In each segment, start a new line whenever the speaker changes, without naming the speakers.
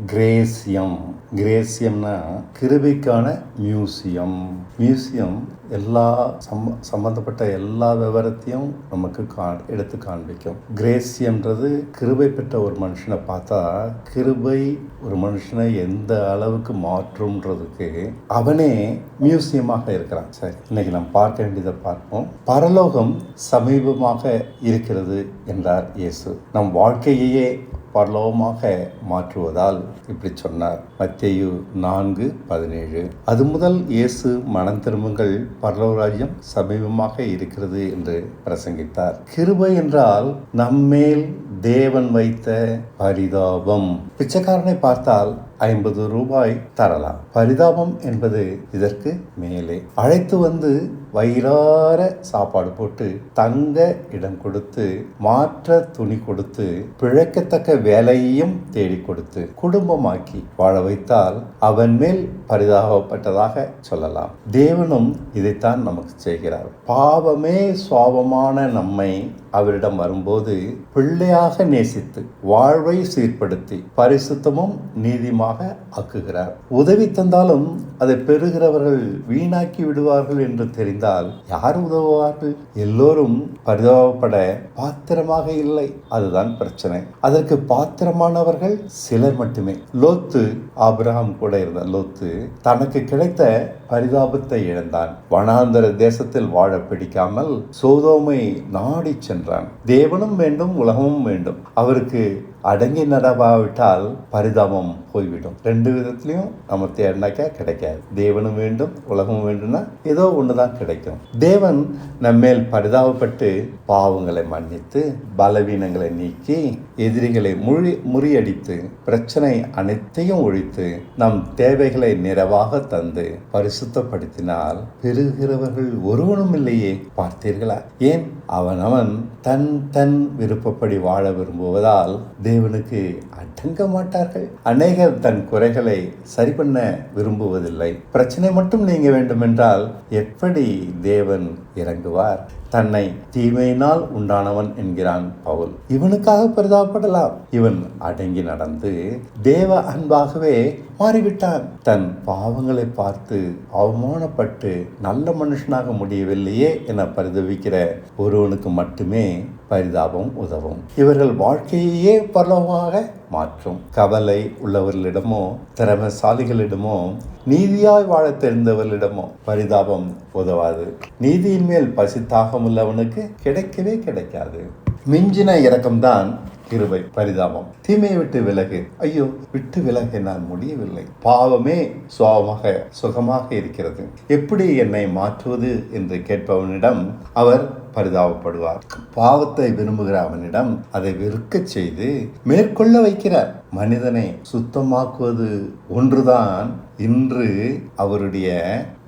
Grasim. கிரேசியம்னா கிருபைக்கான museum. Museum எல்லா சம்பந்தப்பட்ட எல்லா விவரத்தையும் நமக்கு எடுத்து காண்பிக்கும். கிரேசியம்ன்றது கிருபை பெற்ற ஒரு மனுஷனை பார்த்தா கிருபை ஒரு மனுஷனை எந்த அளவுக்கு மாற்றும்ன்றதுக்கு அவனே மியூசியமாக இருக்கிறான். சரி, இன்னைக்கு நம்ம பார்க்க வேண்டியதை பார்ப்போம். பரலோகம் சமீபமாக இருக்கிறது என்றார் இயேசு. நம் வாழ்க்கையையே பரலோகமாக மாற்றுவதால் இப்படி சொன்னார். மத்தேயு 4:17. அது முதல் இயேசு மனம் திரும்புங்கள், பரலோக ராஜ்யம் சமீபமாக இருக்கிறது என்று பிரசங்கித்தார். கிருபை என்றால் நம்மேல் தேவன் வைத்த பரிதாபம். பிச்சைக்காரனை பார்த்தால் 50 ரூபாய் தரலாம். பரிதாபம் என்பது இதற்கு மேலே. அழைத்து வந்து வயிறார சாப்பாடு போட்டு தங்க இடம் கொடுத்து மாற்ற துணி கொடுத்து பிழைக்கத்தக்க வேலையையும் தேடி கொடுத்து குடும்பமாக்கி வாழ வைத்தால் அவன் மேல் பரிதாபப்பட்டதாக சொல்லலாம். தேவனும் இதைத்தான் நமக்கு செய்கிறார். பாவமே சுவாபமான நம்மை அவரிடம் வரும்போது பிள்ளையாக நேசித்து வாழ்வை சீர்படுத்தி பரிசுத்தமும் நீதிமாக ஆக்குகிறார். உதவி தந்தாலும் அதை பெறுகிறவர்கள் வீணாக்கி விடுவார்கள் என்று தெரிந்தால் யார் உதவுவார்கள்? எல்லோரும் பரிதாபப்பட பாத்திரமாக இல்லை. அதுதான் பிரச்சனை. அதற்கு பாத்திரமானவர்கள் சிலர் மட்டுமே. லோத்து, ஆபிரகாம் கூட இருந்த லோத்து தனக்கு கிடைத்த பரிதாபத்தை இழந்தான். வனாந்தர தேசத்தில் வாழ பிடிக்காமல் சோதோமை நாடி சென்றான். தேவனும் வேண்டும், உலகமும் வேண்டும். அவருக்கு அடங்கி நடவாவிட்டால் பரிதாபம் போய்விடும். 2 விதத்திலையும் நம்ம தேடினாக்கா கிடைக்காது. தேவனும் வேண்டும், உலகமும் வேண்டும்னா ஏதோ ஒண்ணுதான் கிடைக்கும். தேவன் நம்மேல் பரிதாபப்பட்டு பாவங்களை மன்னித்து பலவீனங்களை நீக்கி எதிரிகளை முறியடித்து பிரச்சனை அனைத்தையும் ஒழித்து நம் தேவைகளை நிறைவாக தந்து பரிசுத்தப்படுத்தினால் பெறுகிறவர்கள் ஒருவனும் இல்லையே. பார்த்தீர்களா? ஏன்? அவனவன் தன் விருப்பப்படி வாழ விரும்புவதால் தேவனுக்கு அடங்க மாட்டார்கள். அநேகர் தன் குறைகளை சரி பண்ண விரும்புவதில்லை. பிரச்சனை மட்டும் நீங்க வேண்டுமென்றால் எப்படி தேவன் இறங்குவார்? தன்னை தீமையினால் உண்டானவன் என்கிறான் பவுல். இவனுக்காக பரிதாபப்படலாம். இவன் அடங்கி நடந்து தேவ அன்பாகவே மாறிவிட்டான். தன் பாவங்களை பார்த்து அவமானப்பட்டு நல்ல மனுஷனாக முடியவில்லையே என பரிதவிக்கிற ஒருவனுக்கு மட்டுமே பரிதாபம் உதவும். இவர்கள் வாழ்க்கையே பரலோகமாக மாற்றும். கவலை உள்ளவர்களிடமோ திறமைசாலிகளிடமோ நீதியாய் வாழ தெரிந்தவர்களிடமோ பரிதாபம் உதவாது. நீதியின் மேல் பசி தாகம் உள்ளவனுக்கு கிடைக்கவே கிடைக்காது. மிஞ்சின இரக்கம்தான் கிருபை. பரிதாபம் தீமையை விட்டு விலகு. ஐயோ, விட்டு விலக நான் முடியவில்லை. பாவமே சுகமாக இருக்கிறது. எப்படி என்னை மாற்றுவது என்று கேட்பவனிடம் அவர் பரிதாபப்படுவார். பாவத்தை விரும்புகிற அவனிடம் அதை வெறுக்க செய்து மேற்கொள்ள வைக்கிறார். மனிதனை சுத்தமாக்குவது ஒன்றுதான் இன்று அவருடைய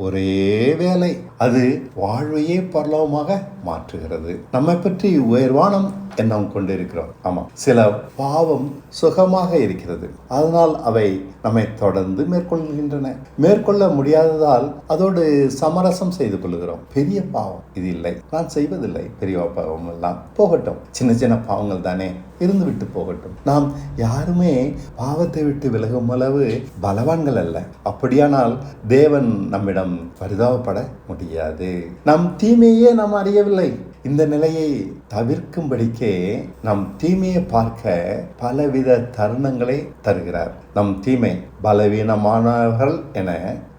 ஒரே வேலை. அது வாழ்வையே பரலோகமாக மாற்றுகிறது. நம்மை பற்றி உயர்வானம் எண்ணம் கொண்டிருக்கிறோம். ஆமா, சில பாவம் சுகமாக இருக்கிறது. அதனால் அவை நம்மை தொடர்ந்து மேற்கொள்கின்றன. மேற்கொள்ள முடியாததால் அதோடு சமரசம் செய்து கொள்கிறோம். பெரிய பாவம் இது இல்லை, நான் செய்வதில்லை. பெரிய பாவம் எல்லாம் போகட்டும், சின்ன சின்ன பாவங்கள் தானே, இருந்து விட்டு போகட்டும். நாம் யாருமே பாவத்தை விட்டு விலகும் அளவு பலவான்கள் அல்ல. அப்படியானால் தேவன் நம்மிடம் பரிதாபப்பட முடியாது. நம் தீமையே நாம் அறியவில்லை. இந்த நிலையை தவிர்க்கும்படிக்கே நம் தீமையை பார்க்க பலவித தருணங்களை தருகிறார். நம் தீமை பலவீனமானவர்கள் என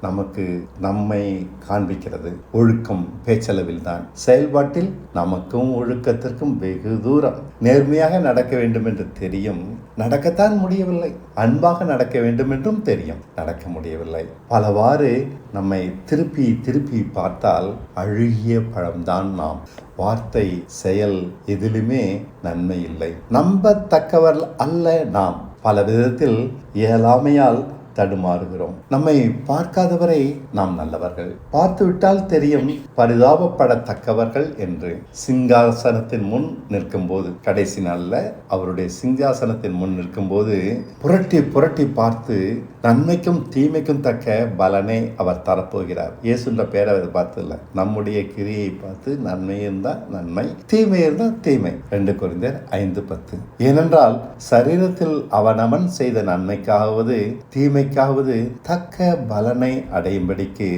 நமக்கு நம்மை காண்பிக்கிறது. ஒழுக்கம் பேச்சளவில் தான், செயல்பாட்டில் நமக்கும் ஒழுக்கத்திற்கும் வெகு தூரம். நேர்மையாக நடக்க வேண்டும் என்று தெரியும், நடக்கத்தான் முடியவில்லை. அன்பாக நடக்க வேண்டும் என்றும் தெரியும், நடக்க முடியவில்லை. பலவாறு நம்மை திருப்பி திருப்பி பார்த்தால் அழுகிய பழம்தான் நாம். வார்த்தை செயல் எதிலுமே நன்மை இல்லை. நம்பத்தக்கவர் அல்ல நாம். பல விதத்தில் இயலாமையால் தடுமாறுகிறோம். நம்மை பார்க்காதவரை நாம் நல்லவர்கள், பார்த்துவிட்டால் தெரியும் பரிதாபப்படத்தக்கவர்கள் என்று. சிங்காசனத்தின் முன் நிற்கும் போது, கடைசி நாள்ல அவருடைய சிங்காசனத்தின் முன் நிற்கும் போது புரட்டி புரட்டி பார்த்து நன்மைக்கும் தீமைக்கும் தக்க பலனை அவர் தரப்போகிறார். இயேசுன்ற பேரை பார்த்ததில்ல, நம்முடைய கிரியை பார்த்து நன்மை இருந்தால் நன்மை, தீமை இருந்தால் தீமை. 2 கொரிந்தியர் 5:10. ஏனென்றால் சரீரத்தில் அவனவன் செய்த நன்மைக்காவது தீமைக்காவது தக்க பலனை அடையும்படிக்கு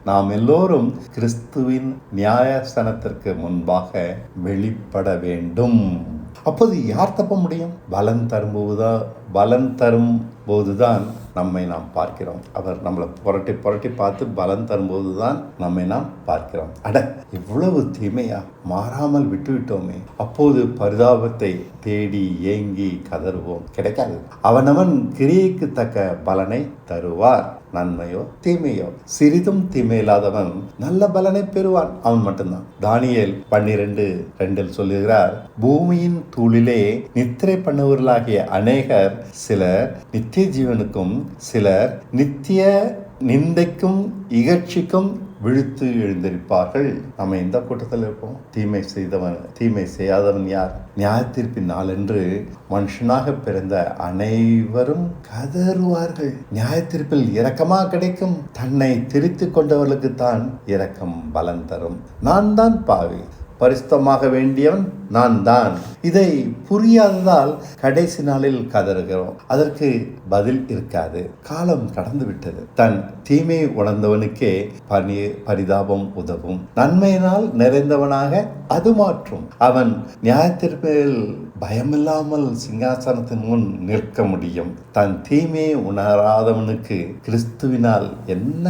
நாம் எல்லோரும் கிறிஸ்துவின் நியாயஸ்தானத்திற்கு முன்பாக வெளிப்பட வேண்டும். அப்போது யார் தப்ப முடியும்? பலன் தரும் போதுதான் நம்மை நாம் பார்க்கிறோம். அவர் நம்மளை புரட்டி புரட்டி பார்த்து பலன் தரும்போதுதான் நம்மை நாம் பார்க்கிறோம். இவ்வளவு தீமையா, மாறாமல் விட்டுவிட்டோமே. அப்போது பரிதாபத்தை தேடி ஏங்கி கதறுவோம். கிடைக்காது. அவனவன் கிரியைக்கு தக்க பலனை தருவார். நன்மையோ தீமையோ, சிறிதும் தீமை இல்லாதவன் நல்ல பலனை பெறுவான். அவன் மட்டும்தான். தானியேல் 12:2 சொல்லுகிறார், பூமியின் தூளிலே நித்திரை பண்ணுவர்களாகிய அநேகர் சிலர் நித்திய ஜீவனுக்கும் சிலர் நித்திய நிந்தைக்கும் இகழ்ச்சிக்கும் விழித்து எழுந்திருப்பார்கள். நம்ம எந்த கூட்டத்தில் இருப்போம்? தீமை செய்யாதவன் யார்? நியாயத்தீர்ப்பின் நாளென்று மனுஷனாக பிறந்த அனைவரும் கதறுவார்கள். நியாயத்தீர்ப்பில் இரக்கமா கிடைக்கும்? தன்னை திரித்து கொண்டவர்களுக்கு தான் இரக்கம் பலன் தரும். நான் தான் பாவி, பரிசுத்தமாக வேண்டியவன் நான் தான். இதை புரியாததால் கடைசி நாளில் கதறுகிறோம். அதற்கு பதில் இருக்காது. காலம் கடந்து விட்டது. தன் தீமையை உணர்ந்தவனுக்கே பரிதாபம் உதவும். நன்மையினால் நிறைந்தவனாக அது மாற்றும். அவன் நியாயத்தீர்ப்பில் பயமில்லாமல் சிங்காசனத்தின் முன் நிற்க முடியும். தன் தீமையை உணராதவனுக்கு கிறிஸ்துவினால் என்ன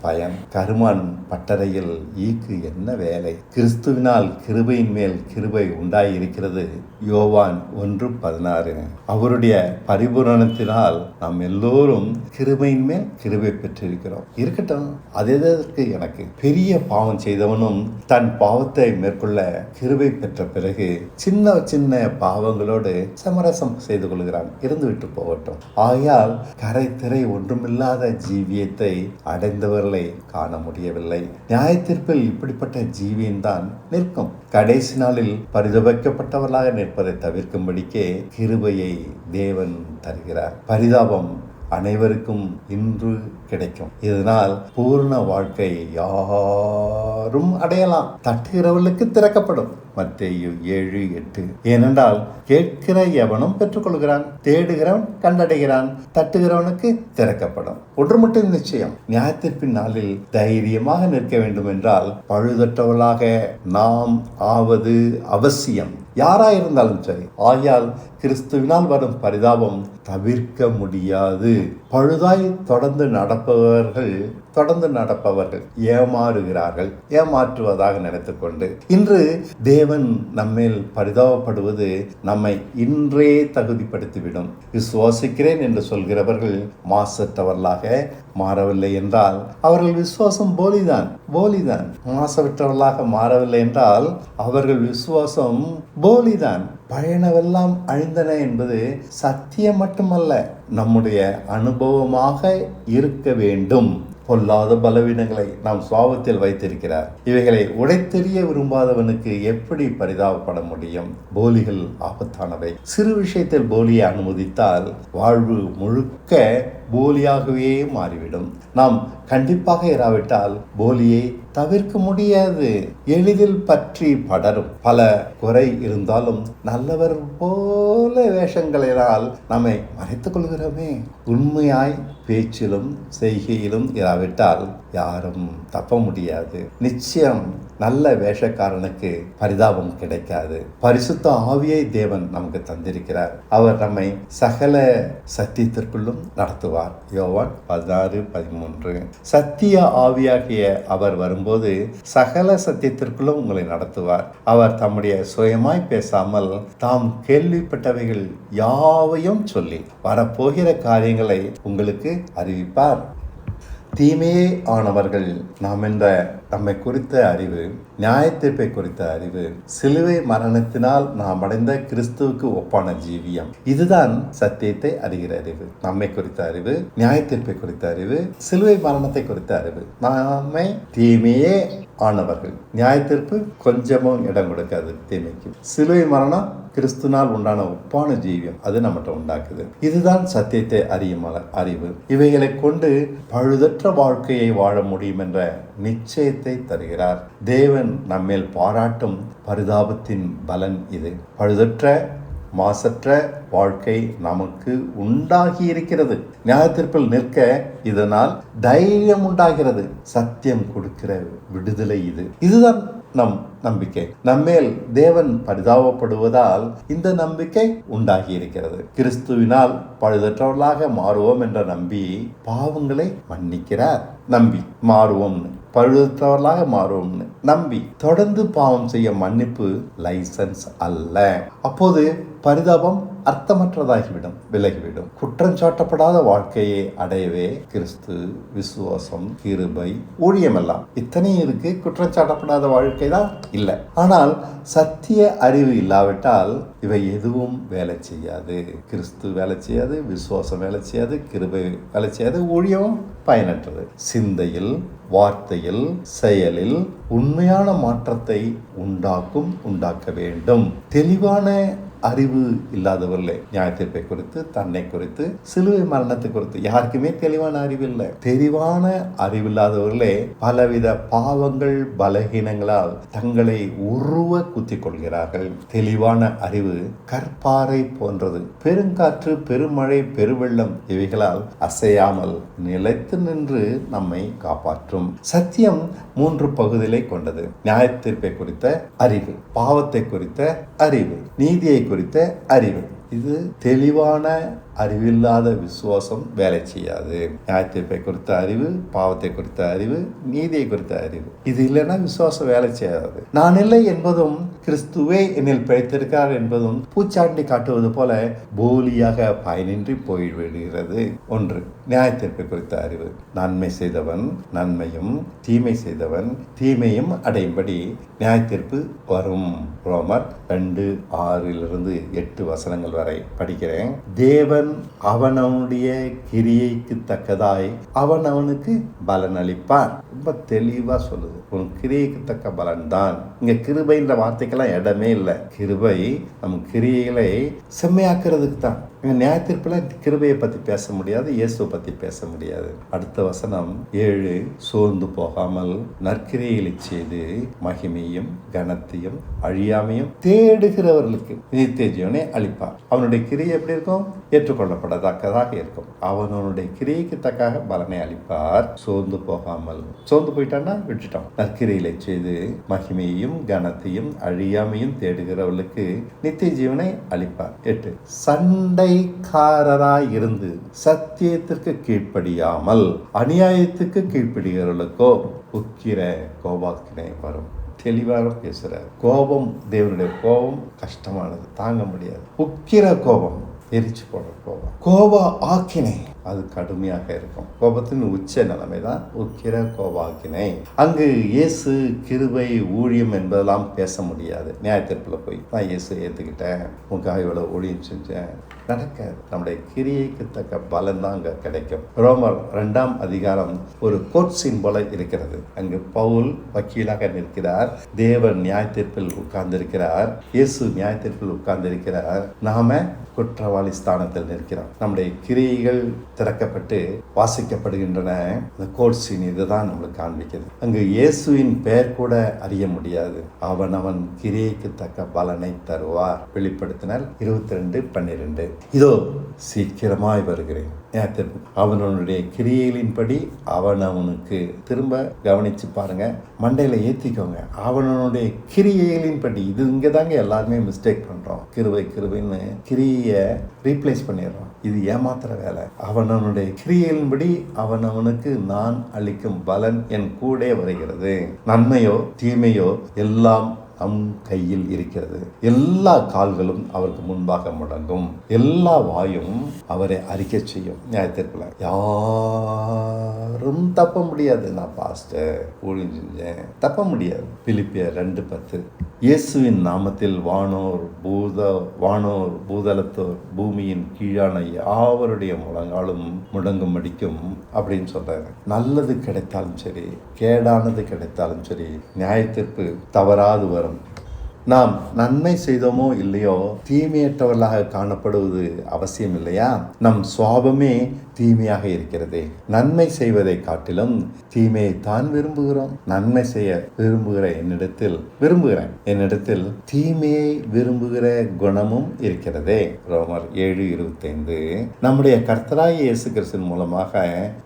பயன்? கருமான் பட்டறையில் ஈக்கு என்ன வேலை? கிறிஸ்துவினால் கிருபையின் மேல் கிருபை உண்டாயிருக்கிறது. யோவான் 1:16. அவருடைய பரிபூரணத்தினால் நாம் எல்லோரும் கிருபையின் மேல் கிருபை பெற்றிருக்கிறோம். இருக்கட்டும், அதற்கு எனக்கு பெரிய பாவம் செய்தவனும் தன் பாவத்தை மேற்கொள்ள கிருபை பெற்ற பிறகு சின்ன சின்ன பாவங்களோடு சமரசம் செய்து கொள்கிறான். இருந்து விட்டு போகட்டும். ஆகையால் கரை திரை ஒன்றுமில்லாத ஜீவியத்தை அடைந்தவர்களை காண முடியவில்லை. நியாயத்தீர்ப்பில் இப்படிப்பட்ட ஜீவியம் தான் நிற்கும். கடைசி நாளில் பரிதபிக்கப்பட்டவர்களாக நிற்பதை தவிர்க்கும்படிக்கே கிருபையை தேவன் தருகிறார். பரிதாபம் அனைவருக்கும் இன்று கிடைக்கும். இதனால் பூர்ண வாழ்க்கை யாரும் அடையலாம். தட்டுகிறவர்களுக்கு திறக்கப்படும். மத்தேயு 7:8. ஏனென்றால் கேட்கிற எவனும் பெற்றுக்கொள்கிறான், தேடுகிறவன் கண்டடைகிறான், தட்டுகிறவனுக்கு திறக்கப்படும். ஒன்று மட்டும் நிச்சயம், நியாயத்தீர்ப்பின் நாளில் தைரியமாக நிற்க வேண்டும் என்றால் பழுதற்றவர்களாக நாம் ஆவது அவசியம். யாராயிருந்தாலும் சரி. ஆகையால் கிறிஸ்துவினால் வரும் பரிதாபம் தவிர்க்க முடியாது. பழுதாய் தொடர்ந்து நடப்பவர்கள் ஏமாறுகிறார்கள். ஏமாற்றுவதாக நினைத்துக்கொண்டு இன்று தேவன் நம்மேல் பரிதாபப்படுவது நம்மை இன்றே தகுதிப்படுத்திவிடும். விசுவாசிக்கிறேன் என்று சொல்கிறவர்கள் மாசற்றவர்களாக மாறவில்லை என்றால் அவர்கள் விசுவாசம் போலிதான். மாசற்றவர்களாக மாறவில்லை என்றால் அவர்கள் விசுவாசம் போலிதான். பழையனவெல்லாம் அழிந்தன என்பது சத்தியம் மட்டுமல்ல, நம்முடைய அனுபவமாக இருக்க வேண்டும். பொல்லாத பலவீனங்களை நாம் சுவாபத்தில் வைத்திருக்கிறார். இவைகளை உடைத்தெறிய விரும்பாதவனுக்கு எப்படி பரிதாபப்பட முடியும்? போலிகள் ஆபத்தானவை. சிறு விஷயத்தில் போலியை அனுமதித்தால் வாழ்வு முழுக்க போலியாகவே மாறிவிடும். நாம் கண்டிப்பாக இராவிட்டால் போலியை தவிர்க்க முடியாது. எளிதில் பற்றி படரும். பல குறை இருந்தாலும் நல்லவர் போல வேஷங்களினால் நம்மை மறைத்துக் கொள்கிறோமே. உண்மையாய் பேச்சிலும் செய்கையிலும் இராவிட்டால் யாரும் தப்ப முடியாது. நிச்சயம் நல்ல வேஷக்காரனுக்கு பரிதாபம் கிடைக்காது. பரிசுத்த ஆவியை தேவன் நமக்கு தந்திருக்கிறார். அவர் நம்மை சகல சத்தியத்திற்குள்ளும் நடத்துவார். யோவான் 16:13. சத்திய ஆவியாகிய அவர் வரும்போது சகல சத்தியத்திற்குள்ளும் உங்களை நடத்துவார். அவர் தம்முடைய சுயமாய் பேசாமல் தாம் கேள்விப்பட்டவைகள் யாவையும் சொல்லி வரப்போகிற காரியங்களை உங்களுக்கு அறிவிப்பார். தீமையே ஆனவர்கள் நாம் என்ற நம்மை குறித்த அறிவு, நியாயத்தீர்ப்பை குறித்த அறிவு, சிலுவை மரணத்தினால் நாம் அடைந்த கிறிஸ்துவுக்கு ஒப்பான ஜீவியம், இதுதான் சத்தியத்தை அறிகிற அறிவு. நம்மை குறித்த அறிவு, நியாயத்தீர்ப்பை குறித்த அறிவு, சிலுவை மரணத்தை குறித்த அறிவு. நாமே தீமையே ஆனவர்கள். நியாயத்தீர்ப்பு கொஞ்சமும் இடம் கொடுக்காது தீமைக்கு. சிலுவை மரணம் கிறிஸ்துனால் உண்டான ஒப்பான ஜீவியம், அது நம்மகிட்ட உண்டாக்குது. இதுதான் சத்தியத்தை அறியும் அறிவு. இவைகளை கொண்டு பழுதற்ற வாழ்க்கையை வாழ முடியும் என்ற நிச்சயத்தை தருகிறார். தேவன் நம்மேல் பாராட்டும் பரிதாபத்தின் பலன் இது. பழுதற்ற மாசற்ற வாழ்க்கை நமக்கு உண்டாகி இருக்கிறது. நியாயத்தீர்ப்பில் நிற்க இதனால் தைரியம் உண்டாகிறது. சத்தியம் கொடுக்கிற விடுதலை இது. இதுதான் நம் நம்பிக்கை. நம்மேல் தேவன் பரிதாபப்படுவதால் இந்த நம்பிக்கை உண்டாகி இருக்கிறது. கிறிஸ்துவினால் பழுதற்றவர்களாக மாறுவோம் என்ற நம்பி பாவங்களை மன்னிக்கிறார். நம்பி மாறுவோம்னு, பழுதற்றவர்களாக மாறுவோம்னு நம்பி தொடர்ந்து பாவம் செய்ய மன்னிப்பு லைசன்ஸ் அல்ல. அப்போது பரிதாபம் அர்த்தமற்றதாகிவிடும், விலகிவிடும். குற்றம் சாட்டப்படாத வாழ்க்கையை அடையவே கிறிஸ்து, விசுவாசம், கிருபை, ஊழியமெல்லாம் இத்தனையும் இருக்கு. குற்றம் சாட்டப்படாத வாழ்க்கை தான் இல்லை. ஆனால் சத்திய அறிவு இல்லாவிட்டால் இவை எதுவும் வேலை செய்யாது. கிறிஸ்து வேலை செய்யாது, விசுவாசம் வேலை செய்யாது, கிருபை வேலை செய்யாது, ஊழியமும் பயனற்றது. சிந்தையில், வார்த்தையில், செயலில் உண்மையான மாற்றத்தை உண்டாக்க வேண்டும். தெளிவான அறிவு இல்லாதவர்களே நியாயத்தீர்ப்பை குறித்து, தன்னை குறித்து, சிலுவை மரணத்தை குறித்து யாருக்குமே தெளிவான அறிவு இல்லை. தெளிவான அறிவில்லாதவர்களே பலவித பாவங்கள், பலகீனங்களால் தங்களை உருவ குத்திக் கொள்கிறார்கள். தெளிவான அறிவு கற்பாறை போன்றது. பெருங்காற்று, பெருமழை, பெருவெள்ளம் இவைகளால் அசையாமல் நிலைத்து நின்று நம்மை காப்பாற்றும். சத்தியம் 3 பகுதிகளை கொண்டது. நியாயத்தீர்ப்பை குறித்த அறிவு, பாவத்தை குறித்த அறிவு, நீதியை குறித்த அறிவு. இது தெளிவான அறிவில்லாத விசுவாசம் வேலை செய்யாது. நியாயத்தீர்ப்பை குறித்த அறிவு, பாவத்தை குறித்த அறிவு, நீதியை குறித்த அறிவு, இது இல்லைன்னா விசுவாசம் வேலை செய்யாது. நான் இல்லை என்பதும் கிறிஸ்துவே என்னில் பிழைத்திருக்கார் என்பதும் பூச்சாண்டி காட்டுவது போல போலியாக பயனின்றி போய்விடுகிறது. ஒன்று, நியாயத்தீர்ப்பை குறித்த அறிவு. நன்மை செய்தவன் நன்மையும், தீமை செய்தவன் தீமையும் அடையும்படி நியாயத்தீர்ப்பு வரும். ரோமர் 2:6-8 வசனங்கள் வரை படிக்கிறேன். தேவன் அவனவனுடைய கிரியைக்கு தக்கதாய் அவனுக்கு பலன் அளிப்பார். ரொம்ப தெளிவா சொல்லுது. உன் கிரியைக்கு தக்க பலன் தான். இங்க கிருபைன்ற வார்த்தைக்கெல்லாம் இடமே இல்லை. கிருபை நம் கிரியைகளை செம்மையாக்குறதுக்கு தான். நியாயத்தீர்ப்புல கிருபையை பத்தி பேச முடியாது, இயேசுவை பத்தி பேச முடியாது. அடுத்த வசனம் 7, சோர்ந்து போகாமல் நற்கிரியைகளை செய்து மகிமையும் கனத்தையும் அழியாமையும் தேடுகிறவர்களுக்கு நித்திய ஜீவனை அளிப்பார். அவனுடைய கிரியை எப்படி இருக்கும்? ஏற்றுக்கொள்ளப்படத்தக்கதாக இருக்கும். அவனுடைய கிரியைக்கு தக்காக பலனை அளிப்பார். சோர்ந்து போகாமல், சோர்ந்து போயிட்டான்னா விட்டுட்டோம். நற்கிரியைகளை செய்து மகிமையும் கனத்தையும் அழியாமையும் தேடுகிறவர்களுக்கு நித்திய ஜீவனை அளிப்பார். 8, சண்டைக்காரராய் இருந்து சத்தியத்திற்கு கீழ்ப்படியாமல் அநியாயத்துக்கு கீழ்ப்படுகிறவர்களுக்கோ உக்கிர கோபாக்கினை வரும். தெளிவாக பேசுற கோபம், தேவனுடைய கோபம் கஷ்டமானது, தாங்க முடியாது. உக்கிர கோபம், எரிச்சு போடுற கோபம். கோப ஆக்கினை அது கடுமையாக இருக்கும். கோபத்தின் உச்ச நிலைமை தான் உக்கிர கோபாக்கினை. அங்கு இயேசு, கிருபை, ஊழியம் என்பதெல்லாம் பேச முடியாது. நியாயத்தீர்ப்புல போய் நான் இயேசு ஏற்றுக்கிட்டேன், உனக்காக இவ்வளவு ஊழியம் செஞ்சேன், நடக்காது. நம்முடைய கிரியைக்கு தக்க பலன் தான் அங்கே கிடைக்கும். ரோமர் 2ஆம் அதிகாரம் ஒரு கோர்ட் சீன் போல இருக்கிறது. அங்கு பவுல் வக்கீலாக நிற்கிறார், தேவன் நியாயத்தீர்ப்பில் உட்கார்ந்திருக்கிறார், இயேசு நியாயத்தீர்ப்பில் உட்கார்ந்திருக்கிறார், நாம குற்றவாளி ஸ்தானத்தில் நிற்கிறோம். நம்முடைய கிரியைகள் திறக்கப்பட்டு வாசிக்கப்படுகின்றன. இந்த கோர்ட் சீன் இதுதான் நம்மளுக்கு காண்பிக்கிறது. அங்கு இயேசுவின் பெயர் கூட அறிய முடியாது. அவன் கிரியைக்கு தக்க பலனை தருவார். வெளிப்படுத்தினர் 22:12. இதோ சீக்கிரமாய் வருகிறேன். அவனுடைய கிரியைகளின்படி அவனுக்கு, திரும்ப கவனிச்சு பாருங்க, மண்டையில ஏத்திக்கோங்க, அவனுடைய கிரியைகளின்படி. இது இங்க தாங்க எல்லாருமே மிஸ்டேக் பண்றோம். கிருபைன்னு கிரியை ரீப்ளேஸ் பண்ணிடுறோம். இது ஏமாத்துற வேலை. அவனுடைய கிரியைகளின்படி அவனுக்கு நான் அளிக்கும் பலன் என் கூட வருகிறது. நன்மையோ தீமையோ எல்லாம் தம் கையில் இருக்கிறது. எல்லா கால்களும் அவருக்கு முன்பாக முடங்கும், எல்லா வாயும் அவரை அறிக்கை செய்யும். நியாயத்திற்குள்ள யாரும் தப்ப முடியாது. நான் பாஸ்டர் ஊழியம் செஞ்சேன், தப்ப முடியாது. பிலிப்பியர் 2:10 இயேசுவின் நாமத்தில் வானோர் பூதலத்தோர் பூமியின் கீழான யாவருடைய முழங்காலும் முடங்கும் அடிக்கும் அப்படின்னு சொல்றாரு. நல்லது கிடைத்தாலும் சரி, கேடானது கிடைத்தாலும் சரி, நியாயத்திற்கு தவறாது வரும். நாம் நன்மை செய்தோமோ இல்லையோ தீமையற்றவர்களாக காணப்படுவது அவசியம் இல்லையா? நம் சுவாபமே தீமையாக இருக்கிறது. நன்மை செய்வதை காட்டிலும் தீமையை தான் விரும்புகிறோம். நன்மை செய்ய என்னிடத்தில் தீமையை விரும்புகிற குணமும் இருக்கிறதே. ரோமர் 7:25 நம்முடைய கர்த்தராகிய இயேசு கிறிஸ்துவின் மூலமாக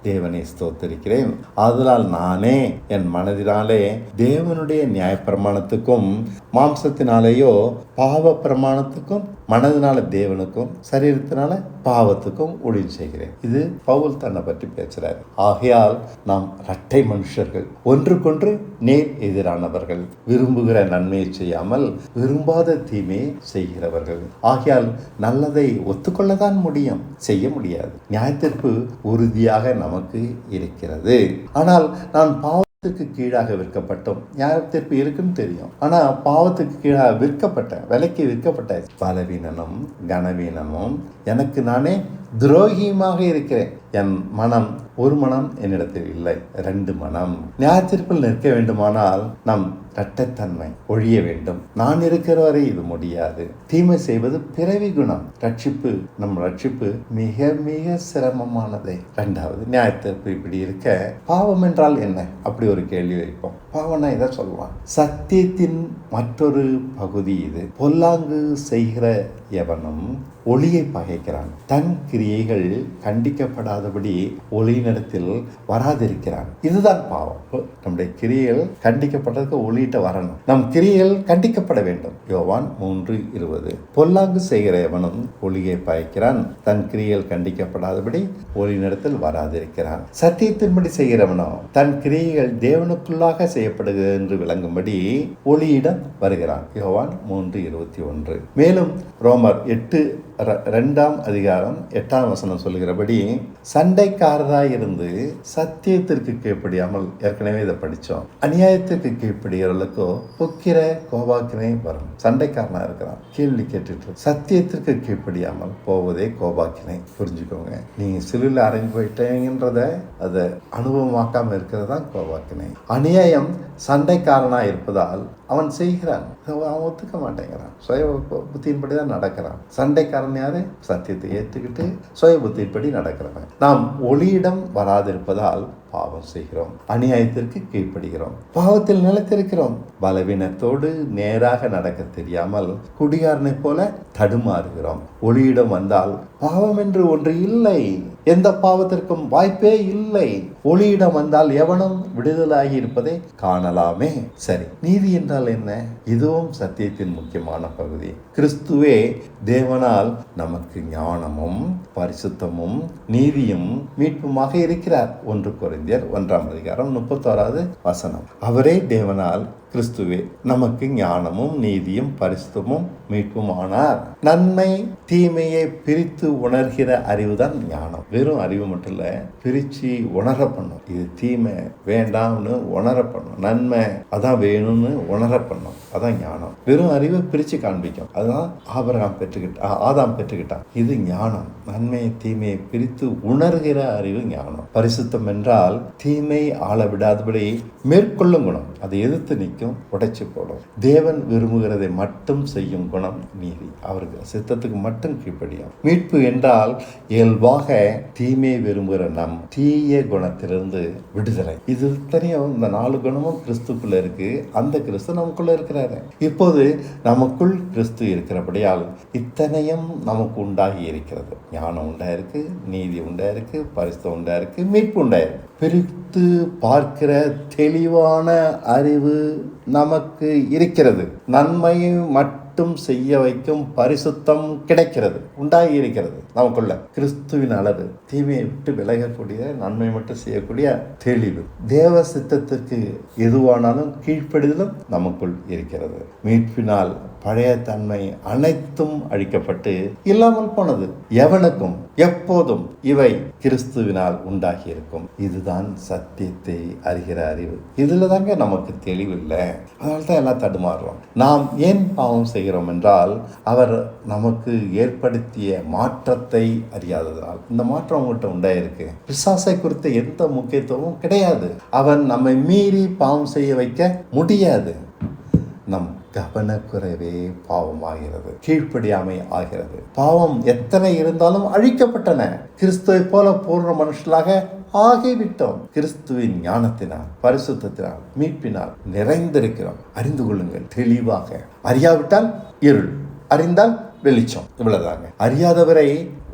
தேவனை ஸ்தோத்திரிக்கிறேன். ஆதலால் நானே என் மனதினாலே தேவனுடைய நியாயப்பிரமாணத்துக்கும் மாம்சத்தினாலேயோ பாவ பிரமாணத்துக்கும் மனதினால தேவனுக்கும் சரீரத்தினால பாவத்துக்கும் ஊழியம் செய்கிறேன். இது பவுல் தன்னை பற்றி பேசுறார். ஆகையால் நாம் இரட்டை மனுஷர்கள், ஒன்றுக்கொன்று நேர் எதிரானவர்கள், விரும்புகிற நன்மையை செய்யாமல் விரும்பாத தீமையை செய்கிறவர்கள். ஆகையால் நல்லதை ஒத்துக்கொள்ளதான் முடியும், செய்ய முடியாது. நியாயத்திற்கு உறுதியாக நமக்கு இருக்கிறது. ஆனால் நான் பாவத்துக்கு கீழாக விற்கப்பட்டோம். நியாயத்திற்கு இருக்குன்னு தெரியும், ஆனா பாவத்துக்கு கீழாக விலைக்கு விற்கப்பட்ட பலவீனமும் கனவீனமும் எனக்கு நானே துரோகியுமாக இருக்கிறேன். என் மனம் ஒரு மனம் என்னிடத்தில் இல்லை, 2 மனம். நியாயத்திற்குள் நிற்க வேண்டுமானால் நம் இரட்டைத்தன்மை ஒழிய வேண்டும். நான் இருக்கிற வரை இது முடியாது. தீமை செய்வது பிறவி குணம். நம் ரட்சிப்பு மிக மிக சிரமமானதே. 2வது, நியாயத்திற்கு இப்படி இருக்க பாவம் என்றால் என்ன? அப்படி ஒரு கேள்வி வைப்போம். பாவம்னா இதை சொல்லுவான். சத்தியத்தின் மற்றொரு பகுதி இது. பொல்லாங்கு செய்கிற எவனும் ஒளியை பகைக்கிறான், தன் கிரியைகள் கண்டிக்கப்படாதபடி ஒளியினிடத்தில் வராதிருக்கிறான். இதுதான் பாவம். நம்முடைய கிரியைகள் கண்டிக்கப்பட்டதுக்கு ஒளியிட்ட வரணும். நம் கிரியைகள் கண்டிக்கப்பட வேண்டும். யோவான் 3:20 பொல்லாங்கு செய்கிற எவனும் ஒளியை பகைக்கிறான், தன் கிரியைகள் கண்டிக்கப்படாதபடி ஒளியினிடத்தில் வராதிருக்கிறான். சத்தியத்தின்படி செய்கிறவனோ தன் கிரியைகள் தேவனுக்குள்ளாக செய்யப்படுகிறது என்று விளங்கும்படி ஒளியிடம் வருகிறான். யோவான் 3:21. மேலும் ரோமர் 8:2 சொல்லுகிறபடி சண்டைக்காரராய் இருந்து சத்தியத்திற்கு கீழ்ப்படியாமல், ஏற்கனவே இதை படித்தோம், அநியாயத்திற்கு கீழ்ப்படிகிறவர்களுக்கோ பொக்கிர கோபாக்கினை வரும். சண்டைக்காரனா இருக்கிறான், கேள்வி கேட்டுட்டு சத்தியத்திற்கு கீழ்ப்படியாமல் போவதே கோபாக்கினை. புரிஞ்சுக்கோங்க, நீங்க சிலுவையில் அரைஞ்சு போயிட்டேங்கன்றத அதை அனுபவமாக்காம இருக்கிறது தான் கோபாக்கினை. அநியாயம் சண்டைக்காரனா இருப்பதால் அவன் செய்கிறான், அவன் ஒத்துக்க மாட்டேங்கிறான், சுய புத்தியின்படிதான் நடக்கிறான். சண்டைக்காரன் யாரு? சத்தியத்தை ஏற்றுக்கிட்டு சுய புத்தியின்படி நடக்கிறவன். நாம் ஒளியிடம் வராதிருப்பதால் பாவம் செய்கிறோம், அநியாயத்திற்கு கீழ்ப்படுகிறோம், பாவத்தில் நிலைத்திருக்கிறோம். பலவீனத்தோடு நேராக நடக்க தெரியாமல் குடிகாரனை போல தடுமாறுகிறோம். ஒளியிடம் வந்தால் பாவம் என்று ஒன்று இல்லை, எந்த பாவத்திற்கும் வாய்ப்பே இல்லை. ஒளியிடம் வந்தால் எவனும் விடுதலாகி இருப்பதை காணலாமே. சரி, நீதி என்றால் என்ன? இதுவும் சத்தியத்தின் முக்கியமான பகுதி. கிறிஸ்துவே தேவனால் நமக்கு ஞானமும் பரிசுத்தமும் நீதியும் மீட்புமாக இருக்கிறார். 1 கொரிந்தியர் 1:31 அவரே தேவனால் கிறிஸ்துவே நமக்கு ஞானமும் நீதியும் பரிசுத்தமும் மீட்பும் ஆனார். நன்மை தீமையை பிரித்து உணர்கிற அறிவுதான் ஞானம். வெறும் அறிவு மட்டும் இல்ல, பிரிச்சு உணர பண்ணும். இது தீமை வேண்டாம்னு உணர பண்ணும், நன்மை அதான் வேணும்னு உணர பண்ணும், அதான் ஞானம். வெறும் அறிவை பிரிச்சு காண்பிக்கும். அதுதான் ஆதாம் பெற்றுக்கிட்டான். இது ஞானம். நன்மையை தீமையை பிரித்து உணர்கிற அறிவு ஞானம். பரிசுத்தம் என்றால் தீமை ஆள விடாதபடி மேற்கொள்ளும் குணம். அதை எதிர்த்து நிற்கும், உடைச்சு போடும். தேவன் விரும்புகிறதை மட்டும் செய்யும் குணம் நீதி. அவருக்கு சித்தத்துக்கு மட்டும் கீழ்ப்படியும். மீட்பு என்றால் இயல்பாக தீமையை விரும்புகிற நம் தீய குணத்திலிருந்து விடுதலை. இது தெரியும். இந்த 4 குணமும் கிறிஸ்துக்குள்ள இருக்கு. அந்த கிறிஸ்து நமக்குள்ள இருக்கிறாரு. இப்போது நமக்குள் கிறிஸ்து இருக்கிறபடியால் இத்தனையும் நமக்கு உண்டாகி இருக்கிறது. ஞானம் உண்டாயிருக்கு, நீதி உண்டாயிருக்கு, பரிசுத்தம் உண்டாயிருக்கு, மீட்பு உண்டாயிருக்கு. பிரித்து பார்க்கிற தெளிவான அறிவு நமக்கு இருக்கிறது. நன்மையை மட்டும் செய்ய வைக்கும் பரிசுத்தம் கிடைக்கிறது, உண்டாகி இருக்கிறது. நமக்குள்ள. கிறிஸ்துவின் அளவு, தீமையை விட்டு விலகக்கூடிய, நன்மை மட்டும் செய்யக்கூடிய தெளிவு, தேவ சித்தத்திற்கு எதுவானாலும் கீழ்ப்படிதலும் நமக்குள் இருக்கிறது. மீட்பினால் பழைய தன்மை அனைத்தும் அழிக்கப்பட்டு இல்லாமல் போனது. எவனுக்கும் எப்போதும் இவை கிறிஸ்துவினால் உண்டாகி இருக்கும். இதுதான் சத்தியத்தை அறிகிற அறிவு. இதுல தாங்க நமக்கு தெளிவு இல்லை. அதனால தான் எல்லாம் தடுமாறுறோம். நாம் ஏன் பாவம் செய்கிறோம் என்றால், அவர் நமக்கு ஏற்படுத்திய மாற்றத்தை அறியாததால். இந்த மாற்றம் உங்கள்கிட்ட உண்டாயிருக்கு. பிசாசை குறித்த எந்த முக்கியத்துவமும் கிடையாது. அவன் நம்மை மீறி பாவம் செய்ய வைக்க முடியாது. நம் கவனக்குறைவே பாவமாகிறது, கீழ்ப்படியாமை ஆகிறது. பாவம் எத்தனை இருந்தாலும் அழிக்கப்பட்டன. கிறிஸ்துவை போல பூர்ண மனுஷனாக ஆகிவிட்டோம். கிறிஸ்துவின் ஞானத்தினால், பரிசுத்தத்தினால், மீட்பினால் நிறைந்திருக்கிறோம். அறிந்து கொள்ளுங்கள் தெளிவாக. அறியாவிட்டால் இருள், அறிந்தால் வெளிச்சம். இவ்வளவுதாங்க. அறியாதவரை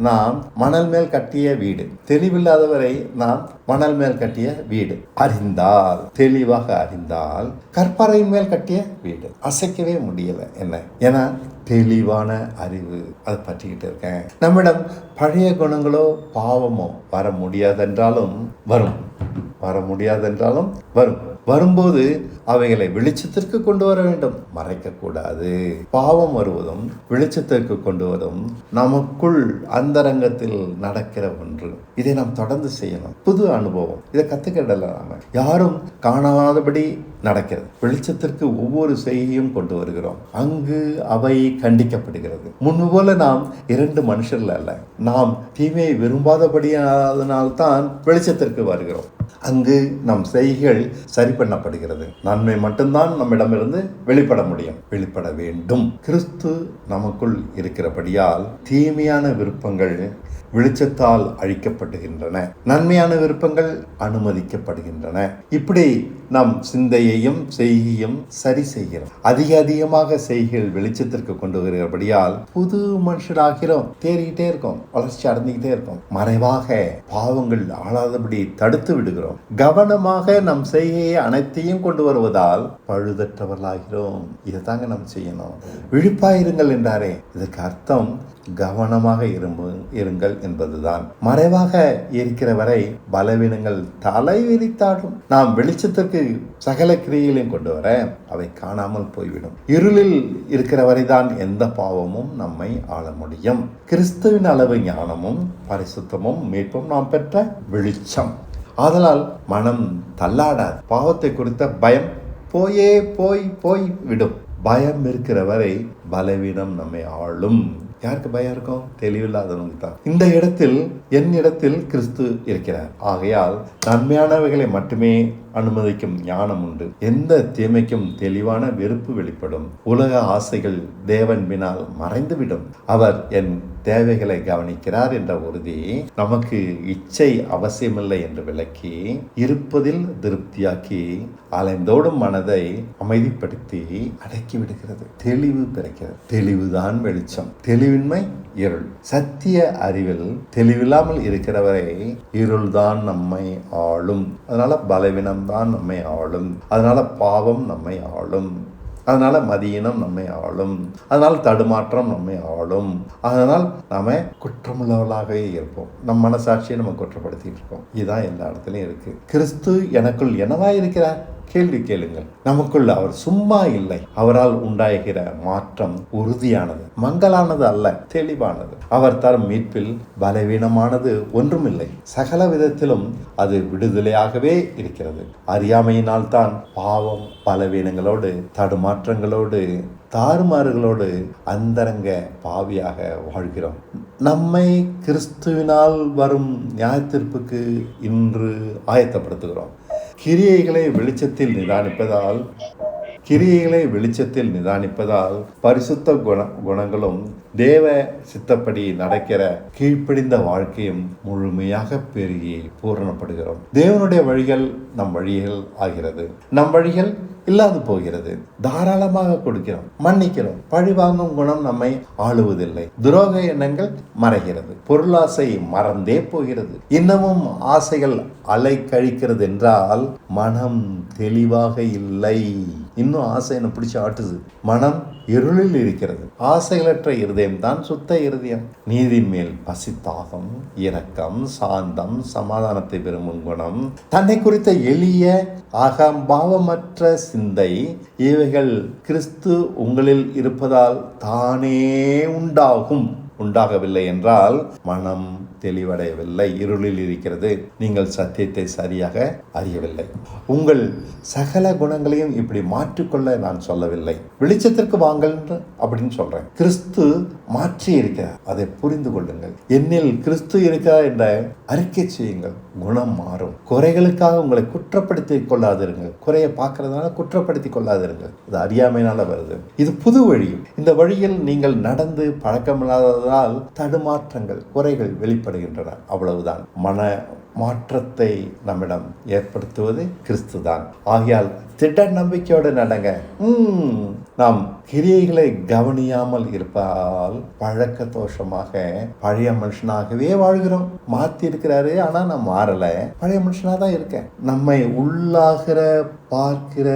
நாம் மணல் மேல் கட்டிய வீடு, தெளிவில்லாதவரை நாம் மணல் மேல் கட்டிய வீடு. அறிந்தால், தெளிவாக அறிந்தால், கற்பாறை மேல் கட்டிய வீடு அசைக்கவே முடியல. என்ன? ஏன்னா தெளிவான அறிவு அதை பற்றிக்கிட்டு இருக்கேன். நம்மிடம் பழைய குணங்களோ பாவமோ வர முடியாதென்றாலும் வரும், வர முடியாதென்றாலும் வரும். வரும்போது அவைகளை வெளிச்சத்திற்கு கொண்டு வர வேண்டும், மறைக்க கூடாது. பாவம் வருவதும் வெளிச்சத்திற்கு கொண்டு வருவதும் நமக்குள் அந்தரங்கத்தில் நடக்கிற ஒன்று. இதை நாம் தொடர்ந்து செய்யணும். புது அனுபவம். இதை கத்துக்கிடலாம். நாம யாரும் காணாதபடி நடக்கிறது. வெளிச்சத்திற்கு ஒவ்வொரு செய்தியும் கொண்டு வருகிறோம். அங்கு அவை கண்டிக்கப்படுகிறது. முன்பு போல நாம் இரண்டு மனுஷர்கள் அல்ல. நாம் தீமையை விரும்பாதபடியாதனால்தான் வெளிச்சத்திற்கு வருகிறோம். அங்கு நம் செய்கைகள் சரி பண்ணப்படுகிறது. நன்மை மட்டும்தான் நம்மிடமிருந்து வெளிப்பட முடியும், வெளிப்பட வேண்டும். கிறிஸ்து நமக்குள் இருக்கிறபடியால் தீமையான விருப்பங்கள் வெளிச்சத்தால் அழிக்கப்படுகின்றன, நன்மையான விருப்பங்கள் அனுமதிக்கப்படுகின்றன. இப்படி நம் சிந்தையையும் செய்கையும் சரி செய்கிறோம். அதிகமாக செய்கைகள் வெளிச்சத்திற்கு கொண்டு வருகிறபடியால் புது மனுஷராகிறோம். தேறிக்கிட்டே இருக்கோம், வளர்ச்சி அடைந்துகிட்டே இருக்கோம். மறைவாக பாவங்கள் ஆளாதபடி தடுத்து விடுகிறோம். கவனமாக நம் செய்கையை அனைத்தையும் கொண்டு வருவதால் பழுதற்றவர்களாகிறோம். இதைத்தாங்க நம்ம செய்யணும். விழிப்பாயிருங்கள் என்றாரே, இதற்கு அர்த்தம் கவனமாக இருங்கள் என்பதுதான். மறைவாக இருக்கிற வரை பலவீனங்கள் தலை விரித்தாடும். நாம் வெளிச்சத்திற்கு சகல கிரியைகளையும் கொண்டு வர அவை காணாமல் போய்விடும். இருளில் இருக்கிற வரைதான் எந்த பாவமும் நம்மை ஆள முடியும். கிறிஸ்துவின் அளவு ஞானமும் பரிசுத்தமும் மீட்பும் நாம் பெற்ற வெளிச்சம். ஆதலால் மனம் தள்ளாடாது. பாவத்தை குறித்த பயம் போய் விடும். பயம் இருக்கிற வரை பலவீனம் நம்மை ஆளும். யாருக்கு பயம் இருக்கும்? தெளிவில்லாதவனுக்கு தான். இந்த இடத்தில் என்னிடத்தில் கிறிஸ்து இருக்கிறார். ஆகையால் நன்மையானவைகளை மட்டுமே அனுமதிக்கும் ஞானம் உண்டு. எந்த தீமைக்கும் தெளிவான வெறுப்பு வெளிப்படும். உலக ஆசைகள் தேவன் பின்னால் மறைந்துவிடும். அவர் என் தேவைகளை கவனிக்கிறார் என்ற உறுதி நமக்கு இச்சை அவசியமில்லை என்று விளக்கி, இருப்பதில் திருப்தியாக்கி, அலைந்தோடும் மனதை அமைதிப்படுத்தி அடக்கி விடுகிறது. தெளிவு பிறக்கிறது. தெளிவுதான் வெளிச்சம், தெளிவின்மை இருள். சத்திய அறிவில் தெளிவில்லாமல் இருக்கிறவரை இருள்தான் நம்மை ஆளும். அதனால பலவீனம் தான் நம்மை ஆளும். அதனால பாவம் நம்மை ஆளும். அதனால மதியினம் நம்மை ஆளும். அதனால் தடுமாற்றம் நம்மை ஆளும். அதனால் நாம குற்றமுள்ளவர்களாகவே இருப்போம். நம் மனசாட்சியை நம்ம குற்றப்படுத்திட்டு இருக்கோம். இதுதான் எல்லா இடத்துலையும் இருக்கு. கிறிஸ்து எனக்குள் என்னவா இருக்கிறார்? கேள்வி கேளுங்கள். நமக்குள்ள அவர் சும்மா இல்லை. அவரால் உண்டாகிற மாற்றம் உறுதியானது, மங்கலானது அல்ல, தெளிவானது. அவர் தரும் மீட்பில் பலவீனமானது ஒன்றுமில்லை. சகல விதத்திலும் அது விடுதலையாகவே இருக்கிறது. அறியாமையினால் தான் பாவம் பலவீனங்களோடு, தடுமாற்றங்களோடு, தாறுமாறுகளோடு அந்தரங்க பாவியாக வாழ்கிறோம். நம்மை கிறிஸ்துவினால் வரும் நியாயத்தீர்ப்புக்கு இன்று ஆயத்தப்படுத்துகிறோம். கிரியைகளை வெளிச்சத்தில் நிதானிப்பதால் பரிசுத்த குணங்களும் தேவ சித்தப்படி நடக்கிற கீழ்ப்படிந்த வாழ்க்கையும் முழுமையாக பெருகி பூரணப்படுகிறோம். தேவனுடைய வழிகள் நம் வழிகள் ஆகிறது. நம் வழிகள் இல்லாது போகிறது. தாராளமாக கொடுக்கிறோம், மன்னிக்கிறோம். பழி வாங்கும் குணம் நம்மை ஆளுவதில்லை. துரோக எண்ணங்கள் மறைகிறது. பொருளாசை மறந்தே போகிறது. இன்னமும் ஆசைகள் அலை கழிக்கிறது என்றால் மனம் தெளிவாக இல்லை. இன்னும் ஆசை என்ன பிடிச்சி ஆட்டுது. மனம் இருளில் இருக்கிறது. ஆசைகளற்ற இருதயம் தான் சுத்த இருதயம். நீதியின் மேல் பசித்தாகம், இரக்கம், சாந்தம், சமாதானத்தை விரும்பும் குணம், தன்னை குறித்த எளிய அகம்பாவமற்ற சிந்தை, இவைகள் கிறிஸ்து உங்களில் இருப்பதால் தானே உண்டாகவில்லை என்றால் மனம் தெளிவடையவில்லை, இருளில் இருக்கிறது. நீங்கள் சத்தியத்தை சரியாக அறியவில்லை. உங்கள் சகல குணங்களையும் இப்படி மாற்றிக்கொள்ள நான் சொல்லவில்லை, வெளிச்சத்திற்கு வாங்கள் அப்படின்னு சொல்றேன். கிறிஸ்து மாற்றி இருக்கிறார், அதை புரிந்து கொள்ளுங்கள். என்னில் கிறிஸ்து இருக்கிறார் என்ற அறிக்கை செய்யுங்கள், குணம் மாறும். குறைகளுக்காக உங்களை குற்றப்படுத்தி கொள்ளாதிருங்கள். குறையை பார்க்கறதுனால குற்றப்படுத்தி கொள்ளாதிருங்கள். இது அறியாமையினால வருது. இது புது வழி. இந்த வழியில் நீங்கள் நடந்து பழக்கமில்லாததால் தடுமாற்றங்கள், குறைகள் வெளிப்படுகின்றன. அவ்வளவுதான். மன மாற்றத்தை நம்மிடம் ஏற்படுத்துவது கிறிஸ்து தான். ஆகையால் திட நம்பிக்கையோடு நடங்க. நாம் கிரியைகளை கவனியாமல் இருப்பால் பழக்க தோஷமாக பழைய மனுஷனாகவே வாழ்கிறோம். மாத்தி இருக்கிறாரு, ஆனா நான் மாறல, பழைய மனுஷனா தான் இருக்கேன். நம்மை உள்ளாகிற பார்க்கிற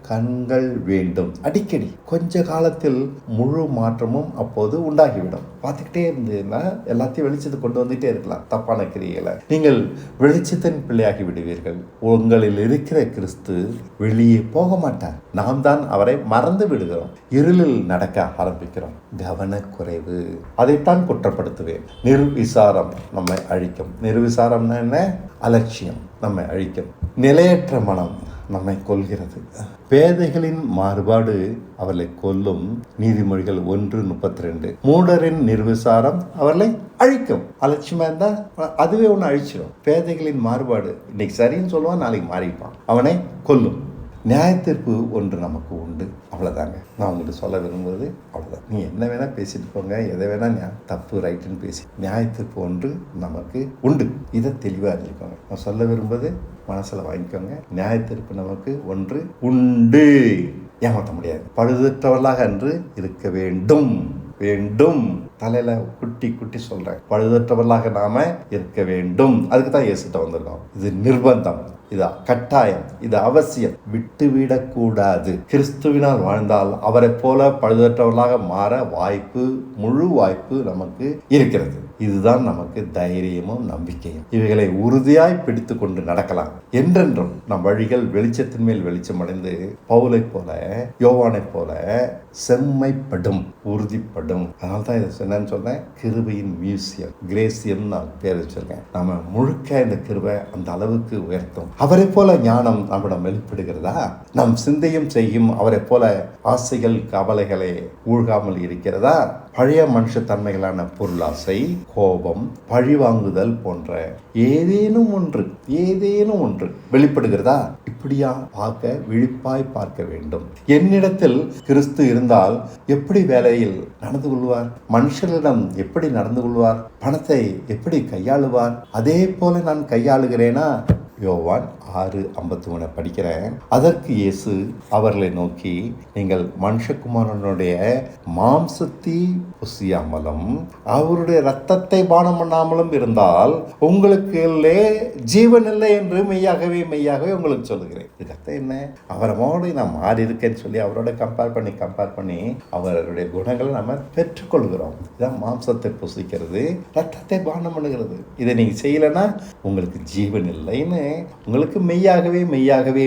கண்கள் வேண்டும். அடிக்கடி கொஞ்ச காலத்தில் முழு மாற்றமும் அப்போது உண்டாகிவிடும். பார்த்துக்கிட்டே இருந்ததுன்னா எல்லாத்தையும் வெளிச்சத்தை கொண்டு வந்துட்டே இருக்கலாம். தப்பான கிரியைகளை நீங்கள் வெளிச்சத்தின் பிள்ளையாகி விடுவீர்கள். உங்களில் இருக்கிற கிறிஸ்து வெளியே போக மாட்டார். நாம் தான் அவரை மறந்து விடுகிறோம், இருளில் நடக்க ஆரம்பிக்கிறோம். கவனக்குறைவு, அதைத்தான் குற்றப்படுத்துவேன். நிர்விசாரம் நம்மை அழிக்கும். நிர்விசாரம்னா என்ன? அலட்சியம் நம்மை அழிக்கும். நிலையற்ற மனம் நம்மை கொல்கிறது. பேதைகளின் மாறுபாடு அவர்களை கொல்லும். நீதிமொழிகள் 1:32. மூடரின் நிர்விசாரம் அவர்களை அழிக்கும். அலட்சியமா இருந்தா அதுவே ஒன்று அழிச்சிடும். பேதைகளின் மாறுபாடு இன்னைக்கு சரின்னு சொல்லுவான், நாளைக்கு மாறிப்பான், அவனை கொல்லும். நியாயத்தீர்ப்பு ஒன்று நமக்கு உண்டு. அவ்வளோதாங்க நான் உங்களுக்கு சொல்ல விரும்புவது. அவ்வளோதான். நீ என்ன வேணால் பேசிட்டு போங்க, எதை வேணால் தப்பு ரைட்டுன்னு பேசி, நியாயத்தீர்ப்பு ஒன்று நமக்கு உண்டு. இதை தெளிவாக அறிஞ்சிக்கோங்க. நான் சொல்ல விரும்புவது மனசில் வாங்கிக்கோங்க. நியாயத்தீர்ப்பு நமக்கு ஒன்று உண்டு. ஏமாற்ற முடியாது. பழுதற்றவர்களாக அன்று இருக்க வேண்டும். தலையில குட்டி சொல்றேன். பழுதற்றவர்களாக நாம இருக்க வேண்டும். அதுக்கு தான் இயேசுட்ட வந்திருக்கோம். இது நிர்பந்தம், இது கட்டாயம், இது அவசியம். விட்டுவிடக்கூடாது. கிறிஸ்துவினால் வாழ்ந்தால் அவரை போல பழுதற்றவர்களாக மாற முழு வாய்ப்பு நமக்கு இருக்கிறது. இதுதான் நமக்கு தைரியமும் நம்பிக்கையும். இவைகளை உறுதியாய் பிடித்து கொண்டு நடக்கலாம். என்றென்றும் நம் வழிகள் வெளிச்சத்தின் மேல் வெளிச்சம் அடைந்து பவுலை போல, யோவானை போல செம்மைப்படும், உறுதிப்படும். அதனால தான் இதை என்னன்னு சொன்னேன், கிருபையின் மியூசியம், கிரேசியம் நான் பேர் வச்சிருக்கேன். நம்ம முழுக்க இந்த கிருபை அந்த அளவுக்கு உயர்த்தும். அவரை போல ஞானம் நம்மிடம் வெளிப்படுகிறதா? நம் சிந்தையும் செய்யும் அவரை போல ஆசைகள் கவலைகளை ஊழ்காமல் இருக்கிறதா? பழைய மனுஷ தன்மைகளான பொருளாசை, கோபம், பழிவாங்குதல் போன்ற ஏதேனும் ஒன்று வெளிப்படுகிறதா? இப்படியா விழிப்பாய் பார்க்க வேண்டும். என்னிடத்தில் கிறிஸ்து இருந்தால் எப்படி வேலையில் நடந்து கொள்வார்? மனுஷர்களிடம் எப்படி நடந்து கொள்வார்? பணத்தை எப்படி கையாளுவார்? அதே போல நான் கையாளுகிறேனா? யோவான் 6:53 படிக்கிறேன். அதற்கு இயேசு அவர்களை நோக்கி, நீங்கள் மனுஷகுமாரனுடைய மாம்சத்தை புசியாமலும் அவருடைய இரத்தத்தை பானம் பண்ணாமலும் இருந்தால் உங்களுக்கு ஜீவன் இல்லை என்று மெய்யாகவே உங்களுக்கு சொல்லுகிறேன். இதற்கு என்ன? அவரோடு நான் மாறி இருக்கேன்னு சொல்லி அவரோட கம்பேர் பண்ணி அவருடைய குணங்களை நம்ம பெற்றுக்கொள்கிறோம். இதான் மாம்சத்தை புசிக்கிறது, ரத்தத்தை பானம் பண்ணுகிறது. இதை நீங்க செய்யலைன்னா உங்களுக்கு ஜீவன் இல்லைன்னு உங்களுக்கு மெய்யாகவே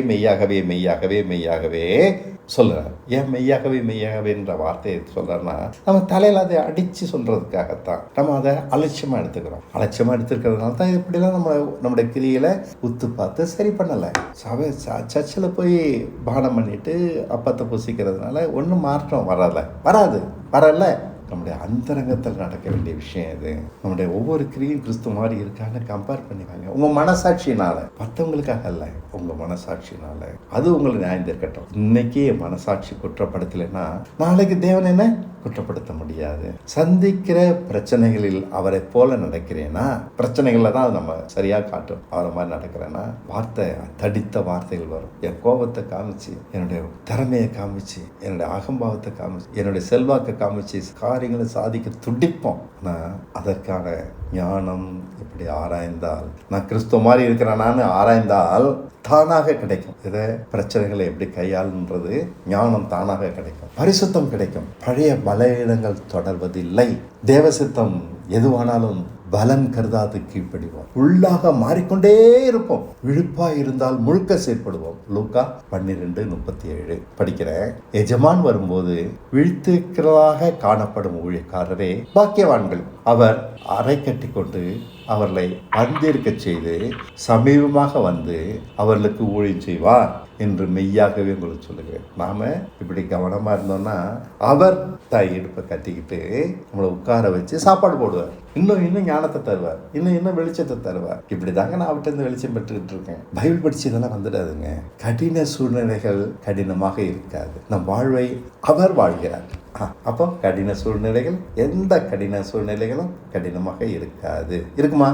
சொல்றார். ஏன் மெய்யாகவேன்ற வார்த்தையை சொல்றாருன்னா, நம்ம தலையில அதை அடிச்சு சொல்றதுக்காகத்தான். நம்ம அதை அலட்சியமா எடுத்துக்கிறதுனால தான் இப்படிலாம் நம்முடைய கிரியில உத்து பார்த்து சரி பண்ணலை. சர்ச்சில் போய் பானம் பண்ணிட்டு அப்பத்தை புசிக்கிறதுனால ஒன்றும் மாற்றம் வரல. நம்முடைய அந்தரங்கத்தில் நடக்க வேண்டிய விஷயம் இது. நம்முடைய ஒவ்வொரு கிரியும் கிறிஸ்து மாதிரி இருக்கான்னு கம்பேர் பண்ணிவாங்க. உங்க மனசாட்சியினால, மற்றவங்களுக்காக அல்ல, உங்க மனசாட்சியினால. அது உங்களை நியாயம் தீர்க்கட்டும். இன்னைக்கு மனசாட்சி குற்றப்படுத்தலைன்னா நாளைக்கு தேவன் என்ன குற்றப்படுத்த முடியாது. சந்திக்கிற பிரச்சனைகளில் அவரை போல நடக்கிறேன்னா, பிரச்சனைகள்ல தான் நம்ம சரியா காட்டும். அவரை மாதிரி நடக்கிறேன்னா தடித்த வார்த்தைகள் வரும். என் கோபத்தை காமிச்சு, என்னுடைய திறமையை காமிச்சு, என்னுடைய அகம்பாவத்தை காமிச்சு, என்னுடைய செல்வாக்கை காமிச்சு காரியங்களை சாதிக்க துடிப்போம். ஆனால் அதற்கான ஞானம் இப்படி ஆராய்ந்தால், நான் கிறிஸ்துவ மாதிரி இருக்கிறேனான்னு ஆராய்ந்தால் தானாக கிடைக்கும். இதை பிரச்சனைகளை எப்படி கையாளுன்றது ஞானம் தானாக கிடைக்கும். பரிசுத்தம் கிடைக்கும். பழைய பலவீனங்கள் தொடர்வதில்லை. தேவசித்தம் எதுவானாலும் பலன் கருதாது கீழ்ப்படிவோம். உள்ளாக மாறிக்கொண்டே இருப்போம். விழுப்பா இருந்தால் முழுக்க செயற்படுவோம். லூக்கா 12:37 படிக்கிறேன். எஜமான் வரும்போது விழித்திருக்கிறதாக காணப்படும் ஊழியக்காரரே பாக்கியவான்கள். அவர் அறை கட்டி கொண்டு அவர்களை வந்திருக்க செய்து சமீபமாக வந்து அவர்களுக்கு ஊழியம் செய்வார் என்று மெய்யாகவே உங்களுக்கு சொல்லுகிறேன். நாம இப்படி கவனமா இருந்தோம்னா அவர் தாய் இடுப்பை கட்டிக்கிட்டு நம்மளை உட்கார வச்சு சாப்பாடு போடுவார். இன்னும் ஞானத்தை தருவார். இன்னும் வெளிச்சத்தை தருவார். இப்படிதாங்க நான் அவர்கிட்ட இருந்து வெளிச்சம் பெற்றுக்கிட்டு இருக்கேன். பைபிள் படிச்சு இதெல்லாம் வந்துடாதுங்க. கடின சூழ்நிலைகள் கடினமாக இருக்காது. நம் வாழ்வை அவர் வாழ்கிறார். அப்போ கடின சூழ்நிலைகள், எந்த கடின சூழ்நிலைகளும் கடினமாக இருக்காது. இருக்குமா?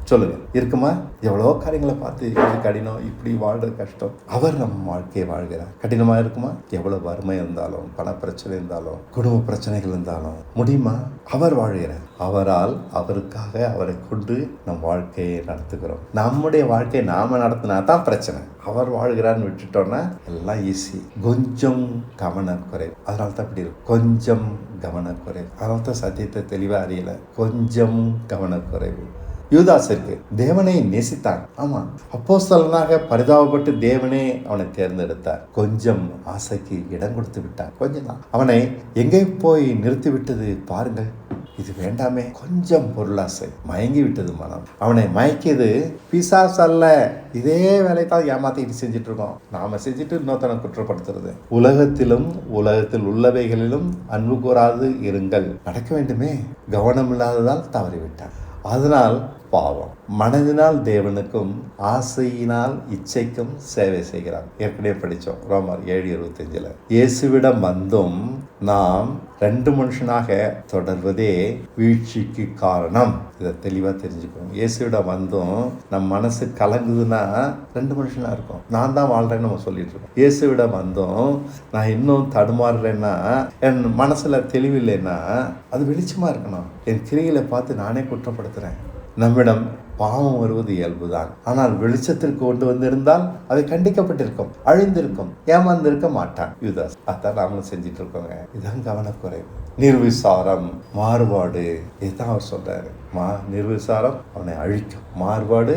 சொல்லுங்க, இருக்குமா? எவ்வளோ காரியங்களை பார்த்து இது கடினம், இப்படி வாழ்றது கஷ்டம். அவர் நம்ம வாழ்க்கையை வாழ்கிறார். கடினமா இருக்குமா? எவ்வளவு வறுமை இருந்தாலும், பண பிரச்சனை இருந்தாலும், குடும்ப பிரச்சனைகள் இருந்தாலும் முடியுமா? அவர் வாழ்கிறார். அவரால், அவருக்காக, அவரை கொண்டு நம் வாழ்க்கையை நடத்துகிறோம். நம்முடைய வாழ்க்கையை நாம நடத்தினா தான் பிரச்சனை. அவர் வாழ்கிறான்னு விட்டுட்டோம்னா எல்லாம் ஈஸி. கொஞ்சம் கவனக்குறைவு. அதனால தான் இப்படி இருக்கும். கொஞ்சம் கவனக்குறைவு. அதனால தான் சத்தியத்தை தெளிவாக அறியல. கொஞ்சம் கவனக்குறைவு. யூதாசிற்கு தேவனை நேசித்தான். ஆமா, அப்போஸ்தலனாக பரிதாபப்பட்டு தேவனே அவனை தேர்ந்தெடுத்தார். கொஞ்சம் ஆசைக்கு இடம் கொடுத்து விட்டார். கொஞ்சம் தான். அவனை எங்கே போய் நிறுத்தி விட்டது பாருங்கள். இது வேண்டாமே. கொஞ்சம் பொருளாசை மயங்கி விட்டது மனம். அவனை மயக்கியது பிசாசு அல்ல. இதே வேலை தான் ஏமாத்திட்டு செஞ்சுட்டு இருக்கோம். நாம செஞ்சுட்டு இன்னொருத்தனை குற்றப்படுத்துறது. உலகத்தில் உள்ளவைகளிலும் அன்பு கூறாது இருங்கள். நடக்க வேண்டுமே. கவனம் இல்லாததால் தவறிவிட்டார். அதனால் பாவம். மனதினால் தேவனுக்கும் ஆசையினால் இச்சைக்கும் சேவை செய்கிறான். ஏற்கனவே படித்தோம் ரோமர் 7:25. இயேசுவிடம் வந்தும் நாம் 2 மனுஷனாக தொடர்வதே வீழ்ச்சிக்கு காரணம். இதை தெளிவாக தெரிஞ்சுக்கணும். இயேசுவிடம் வந்தும் நம் மனசு கலங்குதுன்னா 2 மனுஷனாக இருக்கும். நான் தான் வாழ்றேன்னு நம்ம சொல்லிட்டு இருக்கோம். இயேசுவிடம் வந்தும் நான் இன்னும் தடுமாறுறேன்னா, என் மனசுல தெளிவில்லைன்னா அது வெளிச்சமா இருக்கணும். என் கிரிகளை பார்த்து நானே குற்றப்படுத்துறேன். நம்மிடம் பாவம் வருவது இயல்புதான். ஆனால் வெளிச்சத்திற்கு கொண்டு வந்திருந்தால் அது கண்டிக்கப்பட்டிருக்கும், அழிந்திருக்கும், ஏமாந்திருக்க மாட்டான் யூதாஸ். அதான் நாமளும் செஞ்சிட்டு இருக்கோங்க. இதுதான் கவனக்குறைவு. நிர்விசாரம், மாறுபாடு. இதுதான் அவர் சொல்றாரு. நிர்விசாரம் அவனை அழிக்கும், மாறுபாடு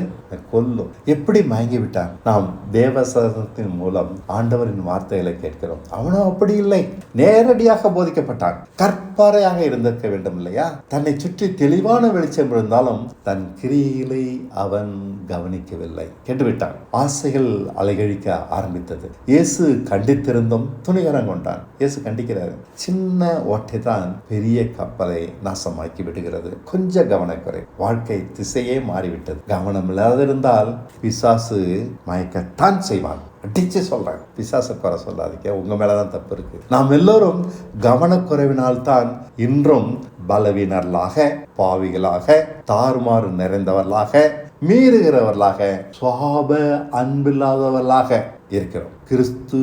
கொல்லும். எப்படி மயங்கி விட்டான்? நாம் தேவசனத்தின் மூலம் ஆண்டவரின் வார்த்தைகளை கேட்கிறோம். அவனும் அப்படி இல்லை. நேரடியாக போதிக்கப்பட்டான். கற்பாறையாக இருந்திருக்க வேண்டும் இல்லையா? தன்னை சுற்றி தெளிவான வெளிச்சம் இருந்தாலும் தன் கிரியிலை அவன் கவனிக்கவில்லை. கேட்டுவிட்டான். ஆசைகள் அலைகழிக்க ஆரம்பித்தது. இயேசு கண்டித்திருந்தும் துணிகரம் கொண்டான். இயேசு கண்டிக்கிறாரு. சின்ன ஓட்டை தான் பெரிய கப்பலை நாசமாக்கி விடுகிறது. கொஞ்சம் கவனக்குறை. வாழ்க்கை திசையே மாறிவிட்டது. கவனம் இல்லாதிருந்தால் பிசாசு மயக்கத்தான் செய்வான். அடிச்சு சொல்றேன், பிசாசை குறை சொல்லாதீங்க. உங்க மேலதான் தப்பு இருக்கு. நாம் எல்லோரும் கவனக்குறைவினால் தான் இன்றும் பலவீனர்களாக, பாவிகளாக, தாறுமாறு நிறைந்தவர்களாக, மீறுகிறவர்களாக, சுவாப அன்பில்லாதவர்களாக இருக்கிறோம். கிறிஸ்து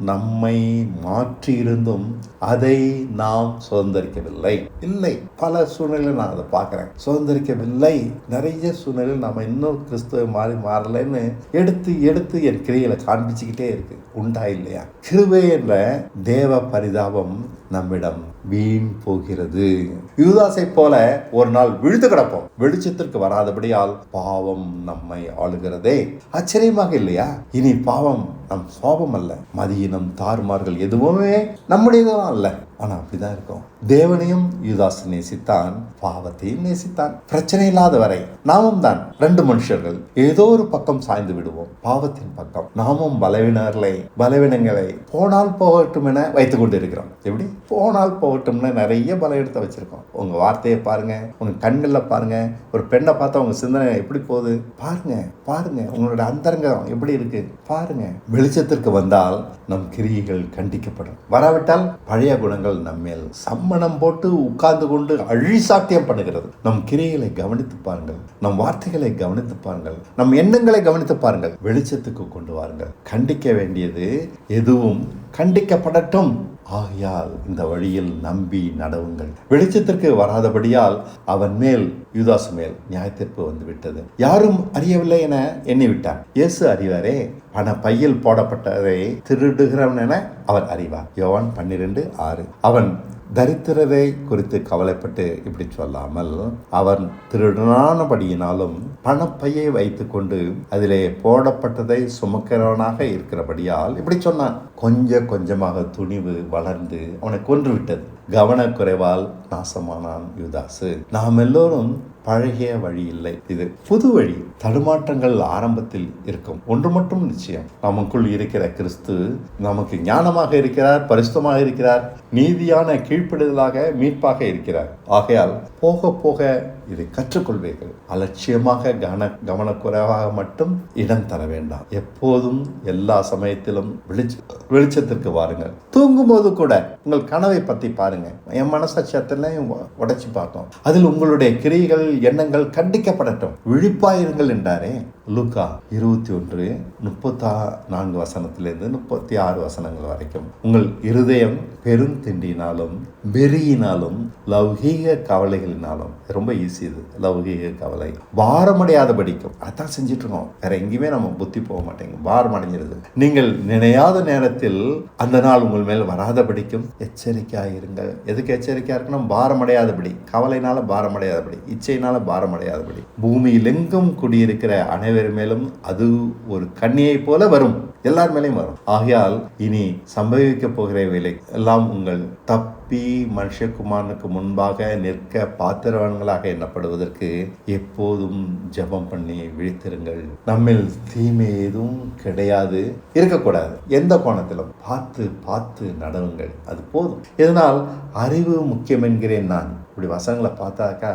நம்மை மாற்றி இருந்தும் அதை நாம் சுதந்திரிக்கவில்லை. இல்லை, பல சூழ்நிலை நான் அதை பார்க்கிறேன். சுதந்திரிக்கவில்லை. நிறைய சூழ்நிலை நம்ம இன்னும் கிறிஸ்துவ மாறலைன்னு எடுத்து என் கிரியைகளை காண்பிச்சுக்கிட்டே இருக்கு. உண்டா இல்லையா? கிருபை என்ற தேவ பரிதாபம் நம்மிடம் வீண் போகிறது. யூதாசை போல ஒரு நாள் விழுந்து கிடப்போம். வெளிச்சத்திற்கு வராதபடியால் பாவம் நம்மை ஆளுகிறதே. ஆச்சரியமாக இல்லையா? இனி பாவம் நம் சுவாபம் அல்ல. மதியினம், தாறுமார்கள் எதுவுமே நம்முடையதும் அல்ல. ஆனா அப்படிதான் இருக்கும். தேவனையும் யூதாஸ் நேசித்தான், பாவத்தையும் நேசித்தான். பிரச்சனை இல்லாத வரை நாமும் தான் 2 மனுஷர்கள் ஏதோ ஒரு பக்கம் சாய்ந்து விடுவோம், பாவத்தின் பக்கம். நாமும் பலவீனங்களை போனால் போகட்டும் என வைத்துக் கொண்டு இருக்கிறோம். எப்படி போனால் போகட்டும்னு நிறைய பலவீனத்தை வச்சிருக்கோம். உங்க வார்த்தையை பாருங்க, உங்க கண்களில் பாருங்க. ஒரு பெண்ணை பார்த்தா உங்க சிந்தனை எப்படி போகுது பாருங்க. உங்களோட அந்தரங்கம் எப்படி இருக்கு பாருங்க. வெளிச்சத்திற்கு வந்தால் நம் கிரியைகள் கண்டிக்கப்படும். வராவிட்டால் பழைய குணங்கள் நம்மேல் சம்மணம் போட்டு உட்கார்ந்து கொண்டு அழிசாட்டியம் பண்ணுகிறது. நம் கிரியைகளை கவனித்து பாருங்கள், நம் வார்த்தைகளை கவனித்து பாருங்கள், நம் எண்ணங்களை கவனித்து பாருங்கள். வெளிச்சத்துக்கு கொண்டு வாருங்கள். கண்டிக்க வேண்டியது எதுவும் கண்டிக்கப்படட்டும். ஆகையால் இந்த வழியில் நம்பி நடவுங்கள். வெளிச்சத்திற்கு வராதபடியால் அவன் மேல், யூதாசு மேல் நியாயத்தீர்ப்பு வந்துவிட்டது. யாரும் அறியவில்லை என எண்ணிவிட்டார். இயேசு அறிவாரே. பண பையில் போடப்பட்டதை திருடுகிறவன் என அவர் அறிவார். யோவான் 12:6. அவன் தரித்திரரை குறித்து கவலைப்பட்டு இப்படி சொல்லாமல், அவன் திருடனானபடியினாலும் பணப்பையை வைத்து கொண்டு அதிலே போடப்பட்டதை சுமக்கிறவனாக இருக்கிறபடியால் இப்படி சொன்னான். கொஞ்சம் கொஞ்சமாக துணிவு வளர்ந்து அவனை கொன்றுவிட்டது. கவனக்குறைவால் நாசமானான் யூதாசு. நாம் எல்லோரும் பழகிய வழி இல்லை, இது புது வழி. தடுமாற்றங்கள் ஆரம்பத்தில் இருக்கும். ஒன்று மட்டும் நிச்சயம், நமக்குள் இருக்கிற கிறிஸ்து நமக்கு ஞானமாக இருக்கிறார், பரிசுத்தமாக இருக்கிறார், நீதியான கீழ்ப்படிதலாக மீட்பாக இருக்கிறார். ஆகையால் போக போக இதை கற்றுக்கொள்வீர்கள். அலட்சியமாக கவனக்குறைவாக மட்டும் இடம் தர வேண்டாம். எப்போதும் எல்லா சமயத்திலும் வெளிச்சத்திற்கு வாருங்கள். தூங்கும் போது கூட உங்கள் கனவை பற்றி பாருங்க. என் மனசாட்சியத்திலையும் உடைச்சு பார்த்தோம். அதில் உங்களுடைய கிரியைகள், எண்ணங்கள் கண்டிக்கப்படட்டும். விழிப்பாயிருங்கள் என்றாரே. லூக்கா 21:34 வசனத்திலிருந்து 36 வசனங்கள் வரைக்கும். உங்கள் இருதயம் பெருந்திண்டினாலும் வெறியினாலும் லௌகீக கவலைகளினாலும், ரொம்ப ஈஸி இது, லௌகீக கவலை பாரமடையாத படிக்கும். அதான் செஞ்சுட்டு இருக்கோம். வேற எங்கேயுமே நம்ம புத்தி போக மாட்டேங்க, பாரம் அடைஞ்சிருது. நீங்கள் நினையாத நேரத்தில் அந்த நாள் உங்கள் மேல் வராத படிக்கும் எச்சரிக்கையாயிருங்கள். எதுக்கு எச்சரிக்கையா இருக்கணும்? பாரமடையாதபடி, கவலைனால பாரமடையாதபடி, இச்சையினால பாரமடையாதபடி. பூமியில் எங்கும் குடியிருக்கிற அனைவரும் மேலும் அது ஒரு கண்ணியை போல வரும், எல்லார் மேலையும் வரும். ஆகையால் இனி சம்பவிக்க போகிற வேலை எல்லாம் உங்கள் தப்பி மனுஷகுமாரனுக்கு முன்பாக நிற்க பாத்திரவான்களாக எண்ணப்படுவதற்கு எப்போதும் ஜெபம் பண்ணி விழித்திருங்கள். நம்மில் தீமை எதுவும் கிடையாது, இருக்கக்கூடாது. எந்த கோணத்திலும் பார்த்து பார்த்து நடவுங்கள், அது போதும். இதனால் அறிவு முக்கியம் என்கிறேன் நான். இப்படி வசனங்களை பார்த்தாக்கா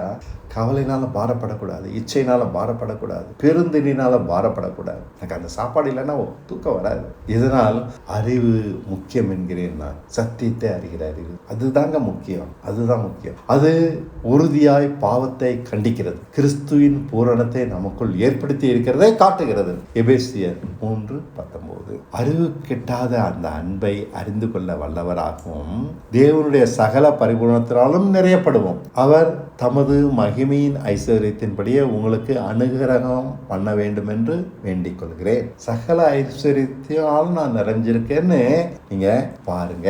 கவலைனால பாரப்படக்கூடாது, இச்சையினால பாரப்படக்கூடாது, பெருந்தினால பாரப்படக்கூடாது. எனக்கு அந்த சாப்பாடு இல்லைன்னா தூக்கம் வராது. இதனால் அறிவு முக்கியம் என்கிறேன் நான். சத்தியத்தை அறிகிற அறிவு, அதுதாங்க முக்கியம், அதுதான் முக்கியம். அது உறுதியாய் பாவத்தை கண்டிக்கிறது, கிறிஸ்துவின் பூரணத்தை நமக்குள் ஏற்படுத்தி இருக்கிறதை காட்டுகிறது. எபேசியர் 3:19. அறிவு கெட்டாத அந்த அன்பை அறிந்து கொள்ள வல்லவராகவும் தேவனுடைய சகல பரிபூரணத்தினாலும் நிறையப்படுவோம். அவர் தமது மகிமையின் ஐஸ்வர்யத்தின்படியே உங்களுக்கு அனுகிரகம் பண்ண வேண்டும் என்று வேண்டிக் கொள்கிறேன். சகல ஐஸ்வர்யத்தினாலும் நான் நிறைஞ்சிருக்கேன்னு நீங்க பாருங்க.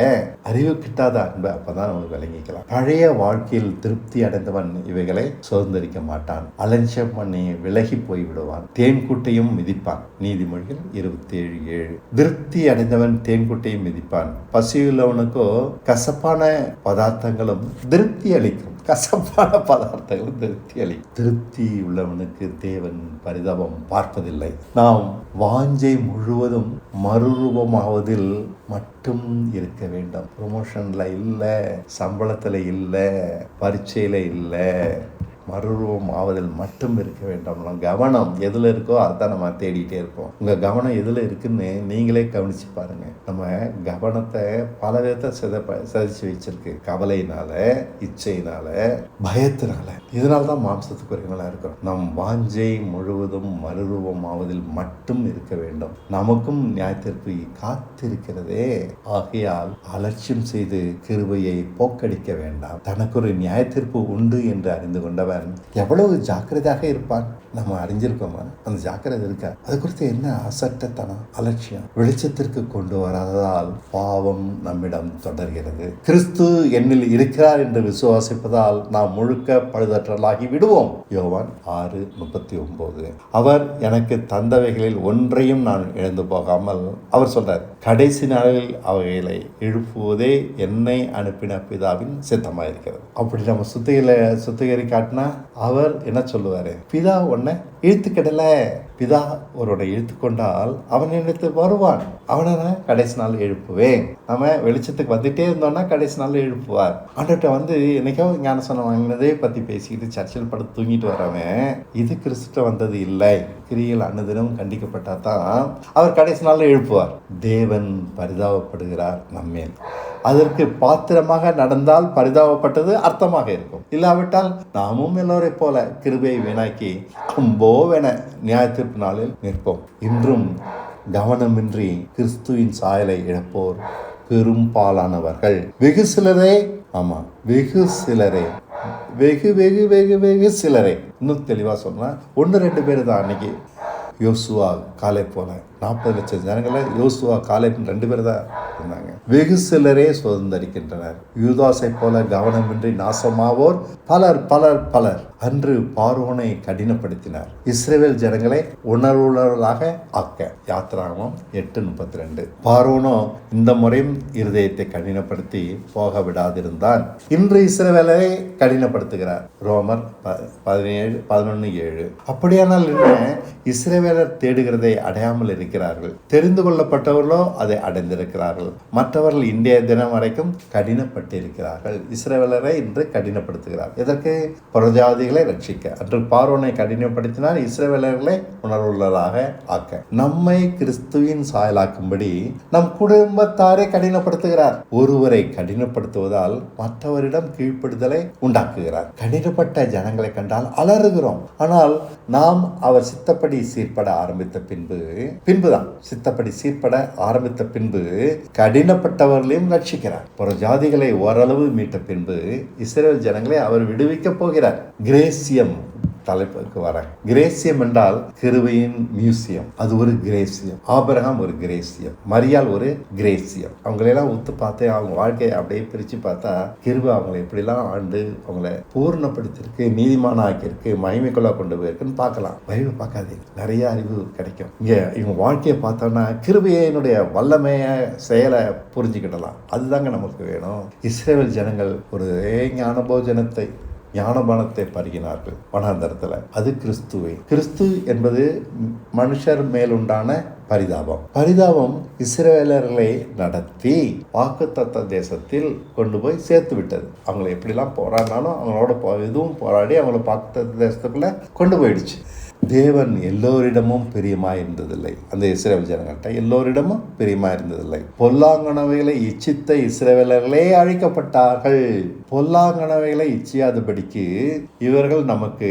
அறிவு கிட்டாத அன்பை அப்பதான் உங்களுக்கு விளங்கிக்கலாம். பழைய வாழ்க்கையில் திருப்தி அடைந்தவன் இவைகளை சுதந்திரிக்க மாட்டான். அலட்சியம் பண்ணி விலகி போய் விடுவான், தேன்கூட்டையும் மிதிப்பான். நீதிமொழிகள் 27:7. திருப்தி அடைந்தவன் தேன்கூட்டையும் மிதிப்பான். பசியுள்ளவனுக்கோ கசப்பான பதார்த்தங்களும் திருப்தி அளிக்கும். கசப்பான பதார்த்தங்களும் திருப்தி அளிக்கும். திருப்தி உள்ளவனுக்கு தேவன் பரிதாபம் பார்ப்பதில்லை. நாம் வாஞ்சை முழுவதும் மறுரூபமாவதில் மட்டும் இருக்க வேண்டும். ப்ரொமோஷன்ல இல்லை, சம்பளத்துல இல்லை, பரீட்சையில இல்லை, மறுரூபம் ஆவதில் மட்டும் இருக்க வேண்டாம். கவனம் எதில் இருக்கோ அதுதான் நம்ம தேடிட்டே இருப்போம். உங்கள் கவனம் எதில் இருக்குன்னு நீங்களே கவனித்து பாருங்கள். நம்ம கவனத்தை பல விதத்தை சிதைச்சு வச்சிருக்கு. கவலையினால, இச்சையினால, பயத்தினால. இதனால தான் மாம்சத்துக்குரியவங்களாக இருக்கிறோம். நம் வாஞ்சை முழுவதும் மறுரூபம் ஆவதில் மட்டும் இருக்க வேண்டும். நமக்கும் நியாயத்தீர்ப்பு காத்திருக்கிறதே. ஆகையால் அலட்சியம் செய்து கிருபையை போக்கடிக்க வேண்டாம். தனக்கு ஒரு நியாயத்தீர்ப்பு உண்டு என்று அறிந்து கொண்டவர் எவ்வளவு ஜாக்கிரதையாக இருப்பான். நம்ம அறிஞ்சிருக்கோமா? அந்த ஜாக்கிரதை இருக்கா? அது குறித்து என்ன அசட்டத்தனம், அலட்சியம். வெளிச்சத்திற்கு கொண்டு வராததால் பாவம் நம்மிடம் தொடர்கிறது. கிறிஸ்து என்னில் இருக்கிறார் என்று விசுவாசிப்பதால் நாம் முழுக்க பழுதற்றலாகி விடுவோம். யோவான் 6:39. அவர் எனக்கு தந்தவைகளில் ஒன்றையும் நான் இழந்து போகாமல், அவர் சொல்றார், கடைசி நாளில் அவைகளை எழுப்புவதே என்னை அனுப்பின பிதாவின் சித்தமாக இருக்கிறது. அப்படி நம்ம சுத்திகரிக்காட்டினா அவர் என்ன சொல்லுவாரு? பிதா உன்னை இழுத்துக்கிடல. பிதா ஒருவனை இழுத்து கொண்டால் அவன் என்னிடத்து வருவான், அவனை நான் கடைசி நாள் எழுப்புவேன். நம்ம வெளிச்சத்துக்கு வந்துட்டே இருந்தோம்னா கடைசி நாள் எழுப்புவார். ஆண்டவர்கிட்ட என்னைக்கோ ஞானஸ்நானம் வாங்கினதே பற்றி பேசிக்கிட்டு சர்ச்சில் படுத்து தூங்கிட்டு வரவன் இது கிறிஸ்துட்ட வந்தது இல்லை. கிரியில் அனுதினம் கண்டிக்கப்பட்டா தான் அவர் கடைசி நாள் எழுப்புவார். தேவன் பரிதாபப்படுகிறார் நம்மேல். அதற்கு பாத்திரமாக நடந்தால் பரிதாபப்பட்டது அர்த்தமாக இருக்கும். இல்லாவிட்டால் நாமும் எல்லோரை போல கிருபையை வீணாக்கி அம்போவென நியாயத்தீர்ப்பு நாளில் நிற்போம். இன்றும் கவனமின்றி கிறிஸ்துவின் சாயலை இழப்போர் பெரும்பாலானவர்கள். வெகு சிலரே, ஆமா, வெகு சிலரே, வெகு வெகு வெகு வெகு சிலரே. இன்னும் தெளிவா சொன்னா 1-2 பேர் தான். அன்னைக்கு யோசுவா காலை போல 40 லட்சம் ஜனங்களை யோசுவா காலை 2 பேர் தான் இருந்தாங்க. வெகு சிலரே சுதந்தரிக்கின்றனர். யூதாசை போல கவனமின்றி நாசமாவோர் பலர் பலர் பலர். அன்று பார்வோனை கடினப்படுத்தினார், இஸ்ரவேல் ஜனங்களை உணர்வுள்ளவர்களாக ஆக்க. யாத்திராகமம் 8:32. பார்வோனோ இந்த முறையும் இருதயத்தை கடினப்படுத்தி போக விடாதிருந்தான். இன்று இஸ்ரவேலை கடினப்படுத்துகிறார். ரோமர் 17:11-7. அப்படியானால் என்ன? இஸ்ரவேலர் தேடுகிறதை அடையாமல் இருக்கிறார்கள், தெரிந்து கொள்ளப்பட்டவர்களோ அதை அடைந்திருக்கிறார்கள். மற்றவர்கள் இன்றைய தினம் வரைக்கும் கடினப்பட்டு இருக்கிறார்கள். இஸ்ரவேலரை இன்று கடினப்படுத்துகிறார். எதற்கு? புறஜாதிகளை ரட்சிக்க. அன்று பார்வோனை கடினப்படுத்தினால் இஸ்ரவேலர்களை உணர்வுள்ளதாக ஆக்க. நம்மை கிறிஸ்துவின் சாயலாக்கும்படி நம் குடும்பத்தாரை கடினப்படுத்துகிறார். ஒருவரை கடினப்படுத்துவதால் மற்றவரிடம் கீழ்ப்படுதலை உண்டாக்குகிறார். கடினப்பட்ட ஜனங்களை கண்டால் அலறுகிறோம். ஆனால் நாம் அவர் சித்தப்படி சீர்பட ஆரம்பித்த பின்புதான் சித்தப்படி சீர்பட ஆரம்பித்த பின்பு கடினப்பட்டவர்களையும் ரட்சிக்கிறார். புறஜாதிகளை ஓரளவு மீட்ட பின்பு இஸ்ரவேல் ஜனங்களை அவர் விடுவிக்க போகிறார். கிரேசியம் தலைப்புக்கு வர. கிரேசியம் என்றால் கிருபையின் மியூசியம். அது ஒரு கிரேசியம். ஆபிரகாம் ஒரு கிரேசியம், மரியாள் ஒரு கிரேசியம். அவங்களெல்லாம் ஒத்து பார்த்து அவங்க வாழ்க்கையை அப்படியே பிரிச்சு பார்த்தா கிருபை அவங்களை எப்படிலாம் ஆண்டு அவங்களை பூர்ணப்படுத்திருக்கு, நீதிமான ஆக்கியிருக்கு, மகிமைக்குள்ள கொண்டு போயிருக்குன்னு பார்க்கலாம். பைபிள் பார்க்காதீங்க, நிறைய அறிவு கிடைக்கும். இவங்க வாழ்க்கையை பார்த்தோம்னா கிருபையினுடைய வல்லமைய செயலை புரிஞ்சுக்கிடலாம். அதுதாங்க நமக்கு வேணும். இஸ்ரவேல் ஜனங்கள் ஒரு ஞானபோஜனத்தை ஞானபானத்தை பருகினார்கள் வனாந்தரத்தில். அது கிறிஸ்துவை. கிறிஸ்து என்பது மனுஷர் மேலுண்டான பரிதாபம் இஸ்ரவேலர்களை நடத்தி வாக்குத்தத்த தேசத்தில் கொண்டு போய் சேர்த்து விட்டது. அவங்களை எப்படிலாம் போராடினாலும் அவங்களோட எதுவும் போராடி அவங்கள வாக்குத்தத்த தேசத்துக்குள்ள கொண்டு போயிடுச்சு. தேவன் எல்லோரிடமும் பிரியமாய் இருந்ததில்லை. அந்த இஸ்ரவேல் ஜனங்கள்கிட்ட எல்லோரிடமும் பிரியமாய் இருந்ததில்லை. பொல்லாங்கனவைகளை இச்சித்த இஸ்ரவேலர்களே அழிக்கப்பட்டார்கள். பொல்லாங்கனவைகளை இச்சியாதபடிக்கு இவர்கள் நமக்கு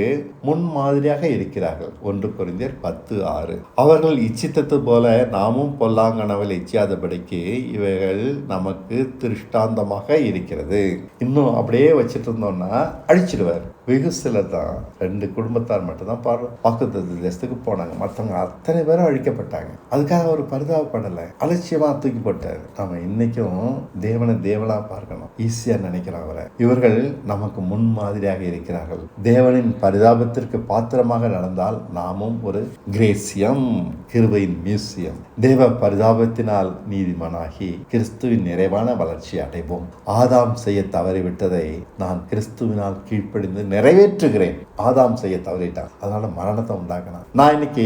முன்மாதிரியாக இருக்கிறார்கள். 1 கொரிந்தியர் 10:6. அவர்கள் இச்சித்தது போல நாமும் பொல்லாங்கனவைகளை இச்சியாதபடிக்கு இவைகள் நமக்கு திருஷ்டாந்தமாக இருக்கிறது. இன்னும் அப்படியே வச்சுட்டு இருந்தோம்னா அழிச்சிடுவார். வெகு சிலர் தான், 2 குடும்பத்தார் மட்டும்தான் வாக்குத்தத்த தேசத்துக்கு போனாங்க. மற்றவங்க அத்தனை பேரும் அழிக்கப்பட்டாங்க. அதுக்காக அவர் பரிதாபப்படலை, அலட்சியமா தூக்கி போட்டார். நம்ம இன்னைக்கும் தேவனை தேவனா பார்க்கணும். ஈஸியா நினைக்கலாம் அவரை. இவர்கள் நமக்கு முன்மாதிரியாக இருக்கிறார்கள். தேவனின் பரிதாபத்திற்கு பாத்திரமாக நடந்தால் நாமும் ஒரு கிரேசியம், கிருபையின் மியூசியம். தேவ பரிதாபத்தினால் நீதிமானாகி கிறிஸ்துவின் நிறைவான வளர்ச்சி அடைவோம். ஆதாம் செய்ய தவறிவிட்டதை நான் கிறிஸ்துவினால் கீழ்ப்படிந்து நிறைவேற்றுகிறேன். ஆதாம் செய்ய தவறிட்டான், அதனால மரணத்தை உண்டாக்கணும். நான் இன்னைக்கு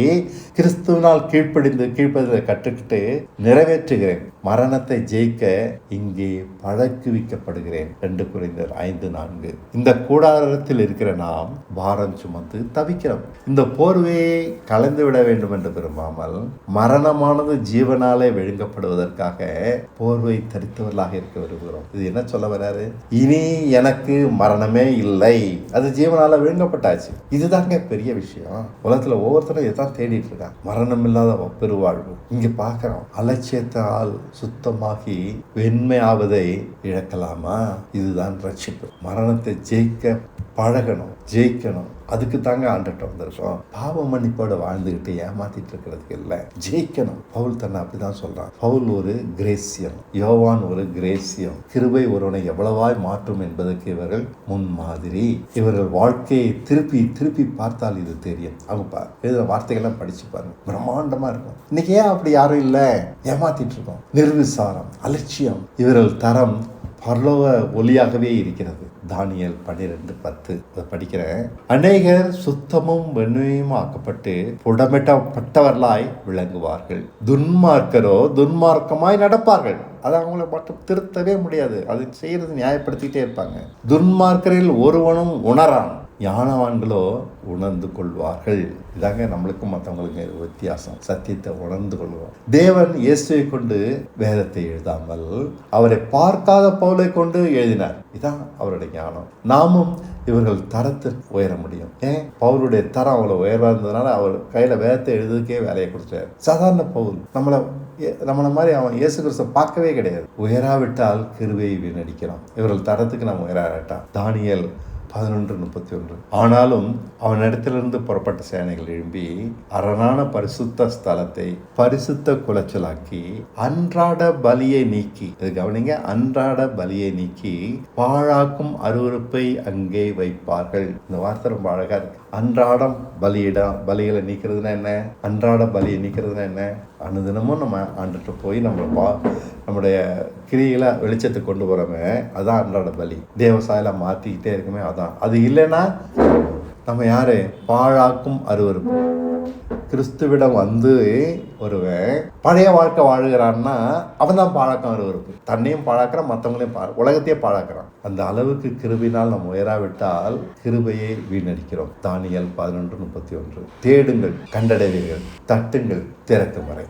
கிறிஸ்துவினால் கீழ்ப்படிதலை கற்றுக்கிட்டு நிறைவேற்றுகிறேன். மரணத்தை ஜெயிக்க இங்கே பழக்குவிக்கப்படுகிறேன். 2 கொரிந்தியர் 5:4. இந்த கூடாரத்தில் இருக்கிற நாம் பாரம் சுமந்து தவிக்கிறோம். இந்த போர்வையை கலந்து விட வேண்டும் என்று விரும்பாமல் மரணமானது ஜீவனாலே விழுங்கப்படுவதற்காக போர்வை தரித்தவர்களாக இருக்க விரும்புகிறோம். இது என்ன சொல்ல வராரு? இனி எனக்கு மரணமே இல்லை, அது ஜீவனால விழுங்கப்பட்டாச்சு. இதுதாங்க பெரிய விஷயம். உலகத்துல ஒவ்வொருத்தரும் இதான் தேடிட்டு இருக்காங்க, மரணம் இல்லாத பெருவாழ்வு. இங்க பாக்கிறோம், அலட்சியத்தால் சுத்தமாகி வெண்மையாவதை இழக்கலாமா? இதுதான் ரட்சிப்பு. மரணத்தை ஜெயிக்க பழகணும், ஜெயிக்கணும். அதுக்கு தாங்க ஆண்டுட்டு வந்திருக்கோம். பாவ மன்னிப்போட வாழ்ந்துகிட்டு ஏமாத்திட்டு இருக்கிறதுக்கு இல்லை, ஜெயிக்கணும். பவுல் தன்னை அப்படிதான் சொல்றான். பவுல் ஒரு கிரேசியம், யோவான் ஒரு கிரேசியம். கிருபை ஒருவனை எவ்வளவாய் மாற்றும் என்பதற்கு இவர்கள் முன்மாதிரி. இவர்கள் வாழ்க்கையை திருப்பி திருப்பி பார்த்தால் இது தெரியும். அவங்க எழுதுற வார்த்தைகள்லாம் படிச்சு பாருங்க, பிரம்மாண்டமா இருக்கும். இன்னைக்கு ஏன் அப்படி யாரும் இல்லை? ஏமாத்திட்டு இருக்கோம். நிர்விசாரம், அலட்சியம். இவர்கள் தரம் பரலோக ஒளியாகவே இருக்கிறது. தானியேல் 12:10 படிக்கிறேன். அநேகர் சுத்தமும் வெண்மையும் ஆக்கப்பட்டு புடமிட்டப்பட்டவர்களாய் விளங்குவார்கள். துன்மார்க்கரோ துன்மார்க்கமாய் நடப்பார்கள். அது அவங்கள மட்டும் திருத்தவே முடியாது. அது செய்யறது நியாயப்படுத்திட்டே இருப்பாங்க. துன்மார்க்கரில் ஒருவனும் உணரான், ஞானவான்களோ உணர்ந்து கொள்வார்கள். இதாங்க நம்மளுக்கும் மற்றவங்களுக்கு வித்தியாசம். சத்தியத்தை உணர்ந்து கொள்வோம். தேவன் இயேசுவை கொண்டு வேதத்தை எழுதாமல் அவரை பார்க்காத பவுலை கொண்டு எழுதினார். இதான் அவருடைய ஞானம். நாமும் இவர்கள் தரத்தை உயர முடியும். ஏன்? பவுலுடைய தரம் அவ்வளோ உயர்வா இருந்ததுனால அவர் கையில் வேதத்தை எழுதுக்கே வேலையை கொடுத்தாரு. சாதாரண பவுல் நம்மளை மாதிரி அவன் இயேசு கிறிஸ்துவை பார்க்கவே கிடையாது. உயராவிட்டால் கிருபையை வீணடிக்கலாம். இவர்கள் தரத்துக்கு நம்ம உயராவிட்டா. தானியேல் 11:31. ஆனாலும் அவனிடத்திலிருந்து புறப்பட்ட சேனைகள் எழும்பி அரணான பரிசுத்த ஸ்தலத்தை பரிசுத்த குலைச்சலாக்கி அன்றாட பலியை நீக்கி, இது கவனிங்க, அன்றாட பலியை நீக்கி பாழாக்கும் அருவருப்பை அங்கே வைப்பார்கள். இந்த வார்த்தை ரொம்ப அழகா இருக்கு. அன்றாடம் பலிகளை நீக்கிறதுனா என்ன? அன்றாட பலியை நீக்கிறதுனா என்ன? அனுதினமும் நம்ம ஆண்டுட்டு போய் நம்முடைய கிரிகளை வெளிச்சத்தை கொண்டு போகிறோமே, அதான் அன்றாட பலி. தேவசாயில மாற்றிக்கிட்டே இருக்குமே, அதான். அது இல்லைன்னா நம்ம யாரு? பாழாக்கும் அருவருப்பு. கிறிஸ்துவிடம் வந்து ஒருவன் பழைய வாழ்க்கை வாழுகிறான்னா அவன் தான் பாழாக்கம் அருவருப்பு. தன்னையும் பாழாக்கிறான், மற்றவங்களையும் உலகத்தையே பாழாக்கிறான். அந்த அளவுக்கு கிருபினால் நம்ம உயராவிட்டால் கிருபையை வீணடிக்கிறோம். தானியேல் 11:31. தேடுங்கள், கண்டடைவீர்கள், தட்டுங்கள், திறக்கும் வரை.